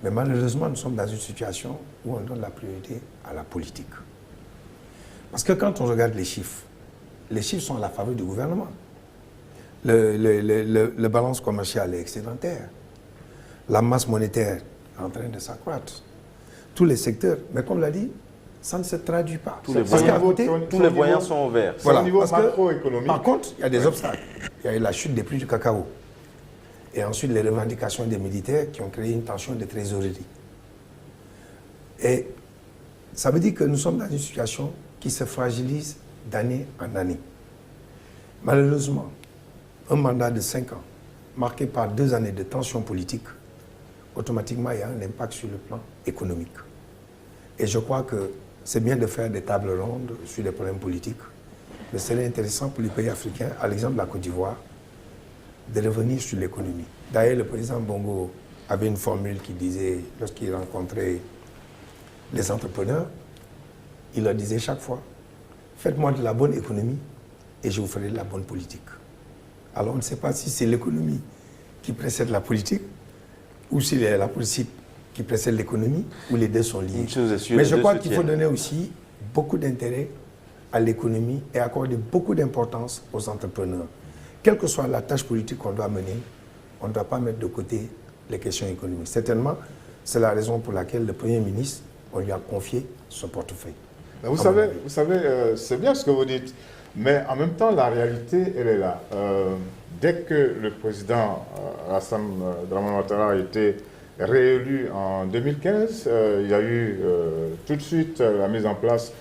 Mais malheureusement, nous sommes dans une situation où on donne la priorité à la politique. Parce que quand on regarde les chiffres sont à la faveur du gouvernement. Le balance commerciale est excédentaire. La masse monétaire est en train de s'accroître. Tous les secteurs, mais comme l'a dit, ça ne se traduit pas. Tous les voyants sont ouverts. Voilà, au niveau macroéconomique. Par contre, il y a des obstacles. Il y a eu la chute des prix du cacao. Et ensuite, les revendications des militaires qui ont créé une tension de trésorerie. Et ça veut dire que nous sommes dans une situation qui se fragilise d'année en année. Malheureusement, un mandat de 5 ans, marqué par 2 années de tension politique, automatiquement, il y a un impact sur le plan économique. Et je crois que c'est bien de faire des tables rondes sur les problèmes politiques, mais c'est intéressant pour les pays africains, à l'exemple de la Côte d'Ivoire, de revenir sur l'économie. D'ailleurs, le président Bongo avait une formule qui disait, lorsqu'il rencontrait les entrepreneurs, il leur disait chaque fois, faites-moi de la bonne économie et je vous ferai de la bonne politique. Alors on ne sait pas si c'est l'économie qui précède la politique ou si c'est la politique qui précède l'économie, ou les deux sont liés. Mais je crois qu'il faut donner aussi beaucoup d'intérêt à l'économie et accorder beaucoup d'importance aux entrepreneurs. quelle que soit la tâche politique qu'on doit mener, on ne doit pas mettre de côté les questions économiques. Certainement, c'est la raison pour laquelle le Premier ministre, on lui a confié son portefeuille. Vous savez, c'est bien ce que vous dites, mais en même temps, la réalité, elle est là. Dès que le président Alassane Dramane Ouattara a été réélu en 2015, il y a eu tout de suite la mise en place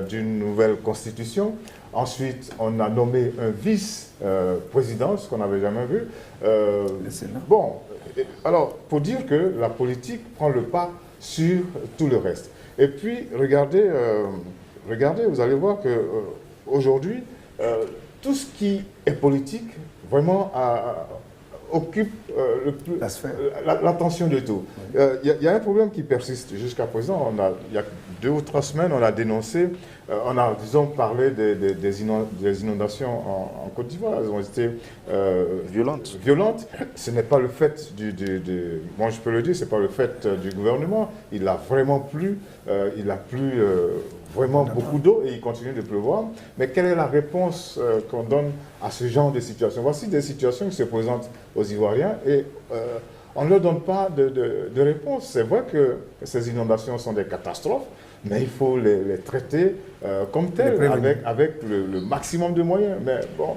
d'une nouvelle constitution. Ensuite, on a nommé un vice-président, ce qu'on n'avait jamais vu. Bon, alors, pour dire que la politique prend le pas sur tout le reste. Et puis, regardez, vous allez voir qu'aujourd'hui, tout ce qui est politique, vraiment, occupe l'attention de tout. Il y a un problème qui persiste jusqu'à présent. Il y a 2 ou 3 semaines, on a dénoncé, on a, disons, parlé des inondations en Côte d'Ivoire. Elles ont été violentes. Ce n'est pas le fait moi je peux le dire, ce n'est pas le fait du gouvernement. Il a vraiment plu, vraiment beaucoup d'eau et il continue de pleuvoir. Mais quelle est la réponse qu'on donne à ce genre de situation? Voici des situations qui se présentent aux Ivoiriens et on ne leur donne pas de réponse. C'est vrai que ces inondations sont des catastrophes, mais il faut les traiter comme telles, avec le maximum de moyens. Mais bon,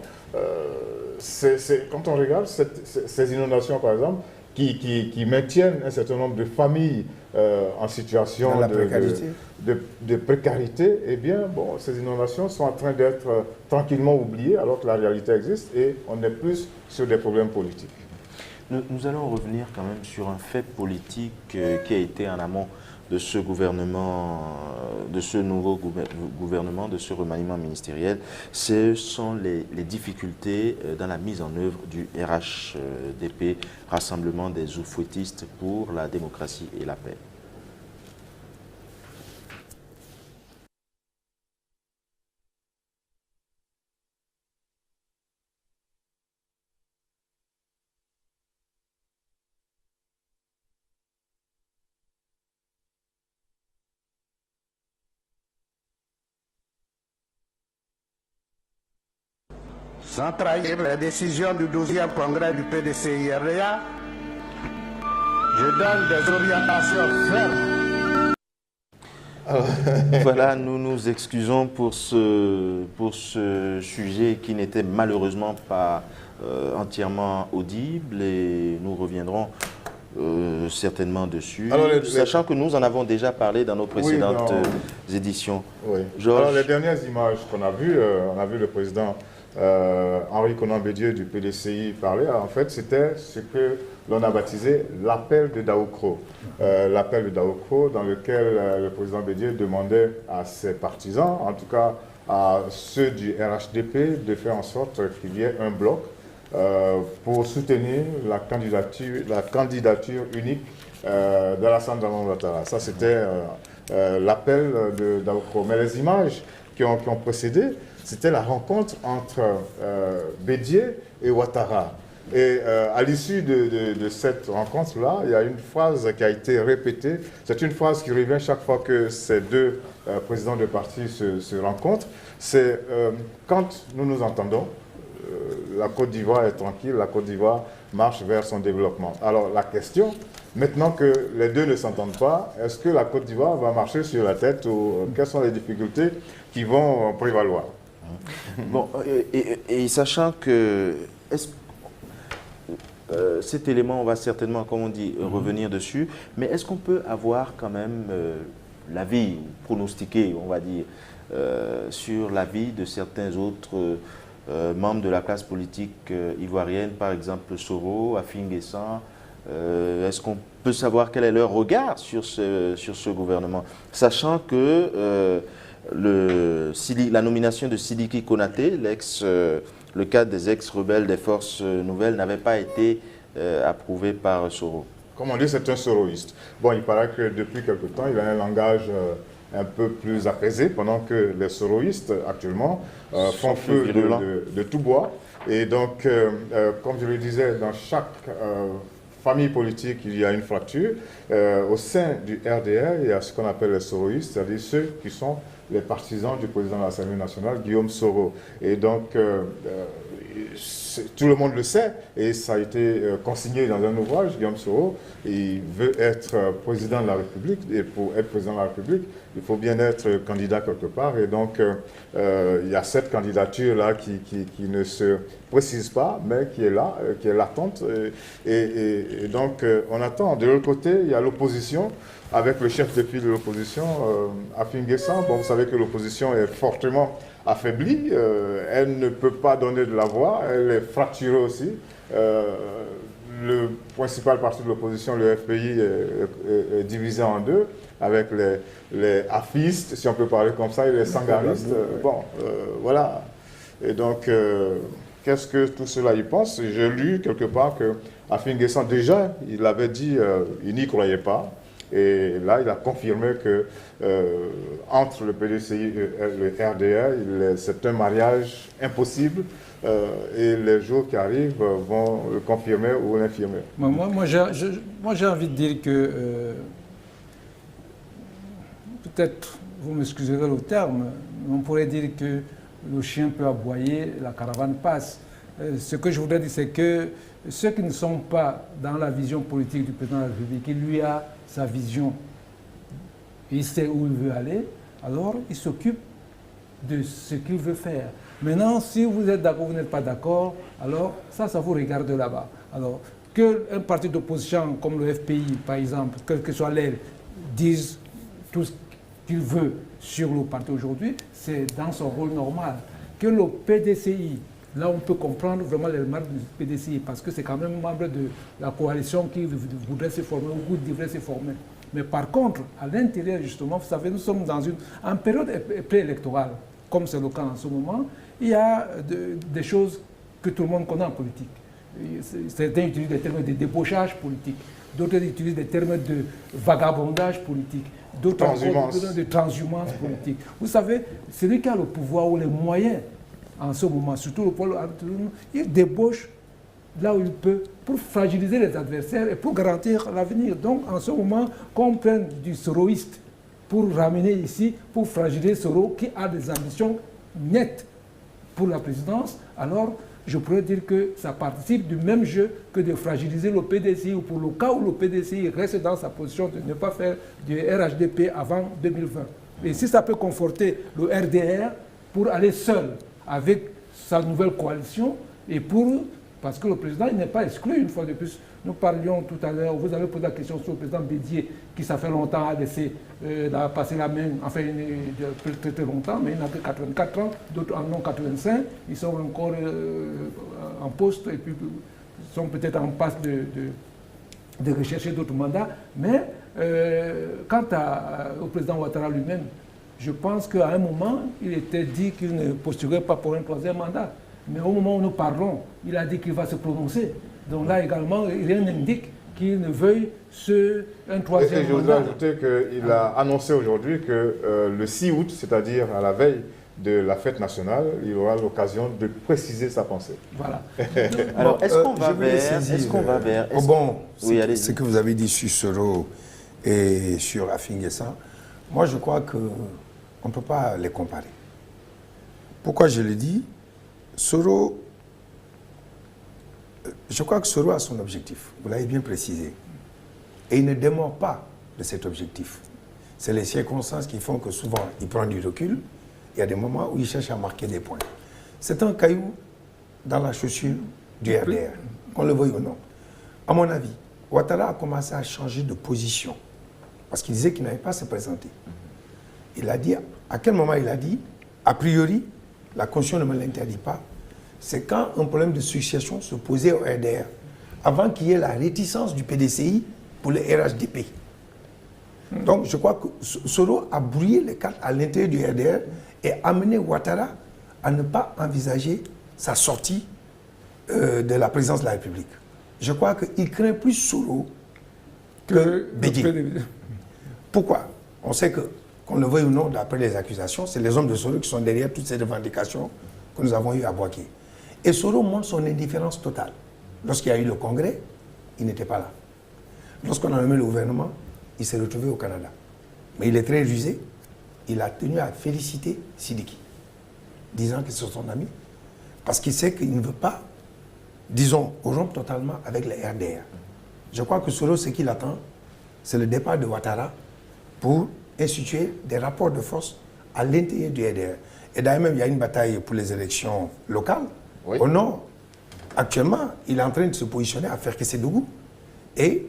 quand on regarde ces inondations, par exemple, qui maintiennent un certain nombre de familles en situation de précarité, eh bien, bon, ces inondations sont en train d'être tranquillement oubliées alors que la réalité existe et on est plus sur des problèmes politiques. Nous allons revenir quand même sur un fait politique qui a été en amont de ce gouvernement, de ce nouveau gouvernement, de ce remaniement ministériel. Ce sont les difficultés dans la mise en œuvre du RHDP, Rassemblement des oufouettistes pour la démocratie et la paix. Sans trahir les décisions du 12e congrès du PDCI-RDA, je donne des orientations fermes. Alors, voilà, nous nous excusons pour ce sujet qui n'était malheureusement pas entièrement audible et nous reviendrons certainement dessus, sachant que nous en avons déjà parlé dans nos précédentes éditions. Oui. Alors les dernières images qu'on a vues, on a vu le président Henri Konan Bédié du PDCI parler, en fait c'était ce que l'on a baptisé l'appel de Daoukro. L'appel de Daoukro dans lequel le président Bédié demandait à ses partisans, en tout cas à ceux du RHDP, de faire en sorte qu'il y ait un bloc pour soutenir la candidature unique d'Alassane Dramane Ouattara. Ça c'était l'appel de Daoukro. Mais les images qui ont précédé, c'était la rencontre entre Bédié et Ouattara. Et à l'issue de cette rencontre-là, il y a une phrase qui a été répétée. C'est une phrase qui revient chaque fois que ces deux présidents de parti se rencontrent. C'est quand nous nous entendons, la Côte d'Ivoire est tranquille, la Côte d'Ivoire marche vers son développement. Alors la question, maintenant que les deux ne s'entendent pas, est-ce que la Côte d'Ivoire va marcher sur la tête ou quelles sont les difficultés qui vont prévaloir? Bon, et sachant que cet élément, on va certainement, comme on dit, revenir dessus, mais est-ce qu'on peut avoir quand même l'avis pronostiqué, on va dire, sur l'avis de certains autres membres de la classe politique ivoirienne, par exemple Soro, Afin Guessan? Est-ce qu'on peut savoir quel est leur regard sur ce gouvernement, sachant que la nomination de Sidiki Konaté, le cadre des ex-rebelles des forces nouvelles, n'avait pas été approuvé par Soro? Comme on dit, c'est un soroïste. Bon, il paraît que depuis quelque temps, il a un langage un peu plus apaisé, pendant que les soroïstes, actuellement, font feu de tout bois. Et donc, comme je le disais, dans chaque famille politique, il y a une fracture. Au sein du RDR, il y a ce qu'on appelle les soroïstes, c'est-à-dire ceux qui sont les partisans du président de l'Assemblée nationale, Guillaume Soro. Et donc, tout le monde le sait, et ça a été consigné dans un ouvrage, Guillaume Soro, il veut être président de la République, et pour être président de la République, il faut bien être candidat quelque part, et donc il y a cette candidature-là qui ne se précise pas, mais qui est là, qui est latente, et donc on attend. De l'autre côté, il y a l'opposition, avec le chef de file de l'opposition, Afin Guessan. Bon, vous savez que l'opposition est fortement affaiblie, elle ne peut pas donner de la voix, elle est fracturée aussi. Le principal parti de l'opposition, le FPI, est divisé en deux, avec les afistes, si on peut parler comme ça, et les sangaristes. Voilà. Et donc, qu'est-ce que tout cela y pense? J'ai lu quelque part que Afin Guessan, déjà, il avait dit il n'y croyait pas. Et là, il a confirmé que entre le PDCI et le RDR, c'est un mariage impossible et les jours qui arrivent vont le confirmer ou l'infirmer. Moi j'ai envie de dire que, peut-être, vous m'excuserez le terme, on pourrait dire que le chien peut aboyer, la caravane passe. Ce que je voudrais dire, c'est que ceux qui ne sont pas dans la vision politique du président de la République, il lui a sa vision, il sait où il veut aller, alors il s'occupe de ce qu'il veut faire. Maintenant, si vous êtes d'accord ou vous n'êtes pas d'accord, alors ça vous regarde là-bas. Alors, qu'un parti d'opposition comme le FPI, par exemple, quel que soit l'aile, dise tout ce qu'il veut sur le parti aujourd'hui, c'est dans son rôle normal. Que le PDCI, là, on peut comprendre vraiment les remarques du PDCI, parce que c'est quand même membre de la coalition qui voudrait se former ou qui devrait se former. Mais par contre, à l'intérieur, justement, vous savez, nous sommes en période préélectorale, comme c'est le cas en ce moment. Il y a des choses que tout le monde connaît en politique. Certains utilisent des termes de débauchage politique, d'autres utilisent des termes de vagabondage politique, d'autres de transhumance politique. Vous savez, celui qui a le pouvoir ou les moyens en ce moment, surtout le pôle, il débauche là où il peut pour fragiliser les adversaires et pour garantir l'avenir. Donc en ce moment, qu'on prenne du soroïste pour ramener ici, pour fragiliser Soro qui a des ambitions nettes pour la présidence, alors je pourrais dire que ça participe du même jeu que de fragiliser le PDCI, ou pour le cas où le PDCI reste dans sa position de ne pas faire du RHDP avant 2020. Et si ça peut conforter le RDR pour aller seul avec sa nouvelle coalition, et parce que le président n'est pas exclu une fois de plus. Nous parlions tout à l'heure, vous avez posé la question sur le président Bédier, qui ça fait longtemps a laissé passer la main, enfin très très longtemps, mais il n'a que 84 ans, d'autres en ont 85, ils sont encore en poste et puis sont peut-être en passe de rechercher d'autres mandats. Mais quant au président Ouattara lui-même, je pense qu'à un moment, il était dit qu'il ne postulerait pas pour un troisième mandat. Mais au moment où nous parlons, il a dit qu'il va se prononcer. Donc là également, rien n'indique qu'il ne veuille un troisième mandat. Et je voudrais ajouter qu'il a annoncé aujourd'hui que le 6 août, c'est-à-dire à la veille de la fête nationale, il aura l'occasion de préciser sa pensée. Voilà. Alors, est-ce qu'on va vers... Oui, ce que vous avez dit sur Soro et sur Afin Guessan, moi je crois qu'on ne peut pas les comparer. Pourquoi je le dis? Soro, je crois que Soro a son objectif, vous l'avez bien précisé. Et il ne démord pas de cet objectif. C'est les circonstances qui font que souvent il prend du recul. Il y a des moments où il cherche à marquer des points. C'est un caillou dans la chaussure du RDR, qu'on le veuille ou non. À mon avis, Ouattara a commencé à changer de position parce qu'il disait qu'il n'allait pas se présenter. Il a dit, à quel moment il a dit, a priori, la Constitution ne me l'interdit pas, c'est quand un problème de succession se posait au RDR, avant qu'il y ait la réticence du PDCI pour le RHDP. Donc je crois que Soro a brouillé les cartes à l'intérieur du RDR et amené Ouattara à ne pas envisager sa sortie de la présidence de la République. Je crois qu'il craint plus Soro que Bédier. Pourquoi? On sait que, qu'on le veuille ou non, d'après les accusations, c'est les hommes de Soro qui sont derrière toutes ces revendications que nous avons eu à Bouaké. Et Soro montre son indifférence totale. Lorsqu'il y a eu le congrès, il n'était pas là. Lorsqu'on a nommé le gouvernement, il s'est retrouvé au Canada. Mais il est très rusé. Il a tenu à féliciter Sidiki, disant que c'est son ami. Parce qu'il sait qu'il ne veut pas, disons, rompre totalement avec le RDR. Je crois que Soros, ce qu'il attend, c'est le départ de Ouattara pour instituer des rapports de force à l'intérieur du RDR. Et d'ailleurs même, il y a une bataille pour les élections locales. Oui. Au nord, actuellement, il est en train de se positionner à faire Kessédougou. Et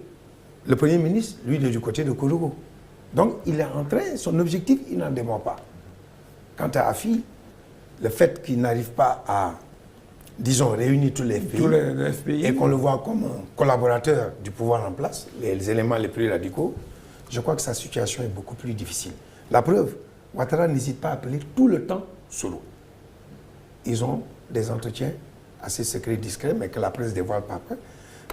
le Premier ministre, lui, il est du côté de Kourougou. Donc, il est en train, son objectif, il n'en dément pas. Quant à Afi, le fait qu'il n'arrive pas à, disons, réunir tous les FPI, et qu'on le voit comme un collaborateur du pouvoir en place, les éléments les plus radicaux, je crois que sa situation est beaucoup plus difficile. La preuve, Ouattara n'hésite pas à appeler tout le temps Solo. Ils ont des entretiens assez secrets, discrets, mais que la presse dévoile pas après.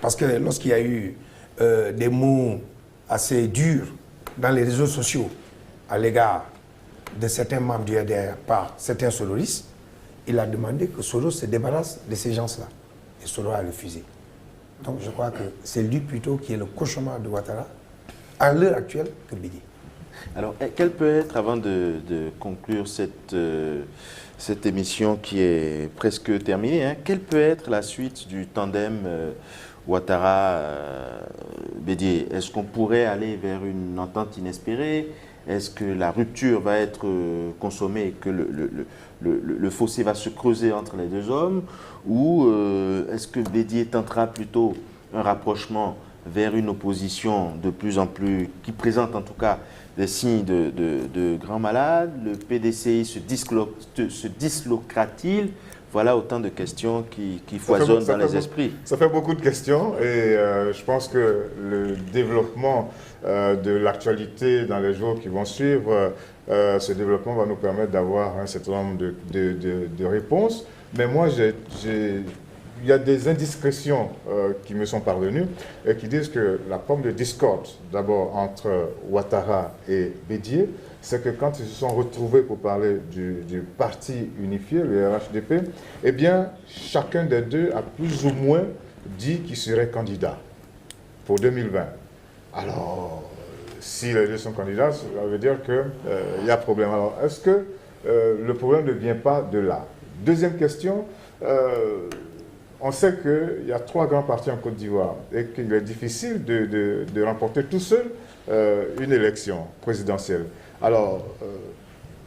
Parce que lorsqu'il y a eu des mots assez durs dans les réseaux sociaux à l'égard de certains membres du RDR par certains soloristes, il a demandé que Solo se débarrasse de ces gens-là. Et Solo a refusé. Donc je crois que c'est lui plutôt qui est le cauchemar de Ouattara à l'heure actuelle que Bédié. Alors, quelle peut être, avant de conclure cette émission qui est presque terminée, hein, quelle peut être la suite du tandem Ouattara-Bédié? Est-ce qu'on pourrait aller vers une entente inespérée? Est-ce que la rupture va être consommée et que le fossé va se creuser entre les deux hommes? Ou est-ce que Bédié tentera plutôt un rapprochement vers une opposition de plus en plus, qui présente en tout cas des signes de grands malades? Le PDCI se disloquera-t-il? Voilà autant de questions qui foisonnent dans les esprits. Ça fait beaucoup de questions et je pense que le développement de l'actualité dans les jours qui vont suivre, ce développement va nous permettre d'avoir un certain nombre de réponses. Mais moi, il y a des indiscrétions qui me sont parvenues et qui disent que la forme de discorde, d'abord entre Ouattara et Bédié, c'est que quand ils se sont retrouvés pour parler du parti unifié, le RHDP, eh bien, chacun des deux a plus ou moins dit qu'il serait candidat pour 2020. Alors, si les deux sont candidats, ça veut dire qu'il y a problème. Alors, est-ce que le problème ne vient pas de là? Deuxième question, on sait qu'il y a 3 grands partis en Côte d'Ivoire et qu'il est difficile de remporter tout seul une élection présidentielle. Alors,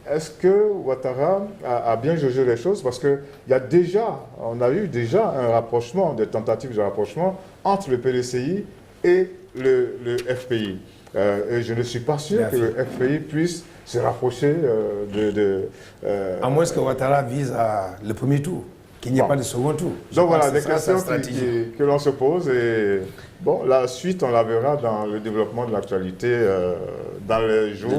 est-ce que Ouattara a bien jaugé les choses? Parce qu'on a eu déjà un rapprochement, des tentatives de rapprochement entre le PDCI et le FPI. Et je ne suis pas sûr que le FPI puisse se rapprocher à moins que Ouattara vise le premier tour, qu'il n'y ait pas de second tour. Donc voilà, des questions que l'on se pose. Et bon, la suite, on la verra dans le développement de l'actualité dans les jours,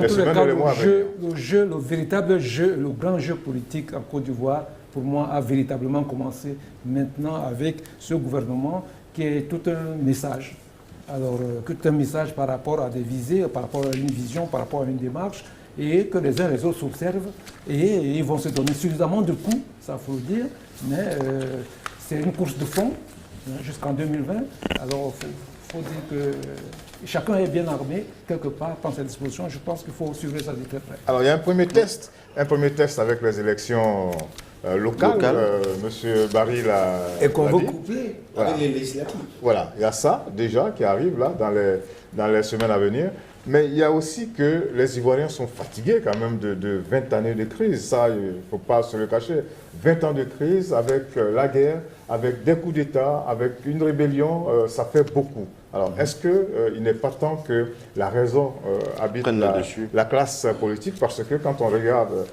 les semaines et les mois à venir. Le véritable jeu, le grand jeu politique en Côte d'Ivoire, pour moi, a véritablement commencé maintenant avec ce gouvernement qui est tout un message. Alors, tout un message par rapport à des visées, par rapport à une vision, par rapport à une démarche, et que les uns et les autres s'observent et ils vont se donner suffisamment de coups, ça faut le dire, mais c'est une course de fond jusqu'en 2020. Alors, il faut dire que chacun est bien armé, quelque part, prend ses dispositions. Je pense qu'il faut suivre ça de très près. Alors, il y a un premier test avec les élections locales. Monsieur Barry l'a et qu'on veut coupler avec les législatives. Voilà, il y a ça déjà qui arrive là dans les semaines à venir. Mais il y a aussi que les Ivoiriens sont fatigués quand même de 20 années de crise. Ça, il ne faut pas se le cacher. 20 ans de crise avec la guerre, avec des coups d'État, avec une rébellion, ça fait beaucoup. Alors, est-ce qu'il n'est pas temps que la raison habite la classe politique? Parce que quand on regarde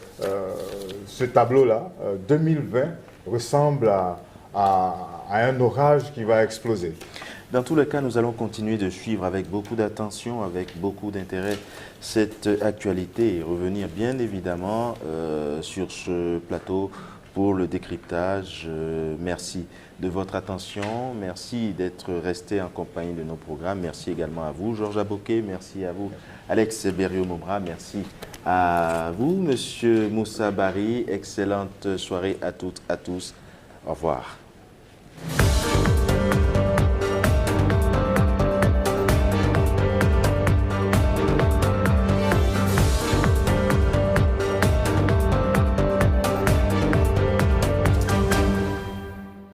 ce tableau-là, 2020 ressemble à un orage qui va exploser. Dans tous les cas, nous allons continuer de suivre avec beaucoup d'attention, avec beaucoup d'intérêt cette actualité et revenir bien évidemment sur ce plateau pour le décryptage. Merci de votre attention, merci d'être resté en compagnie de nos programmes. Merci également à vous, Georges Aboké, merci à vous, Alex Berrio-Momra, merci à vous, Monsieur Moussa Barry. Excellente soirée à toutes, à tous. Au revoir.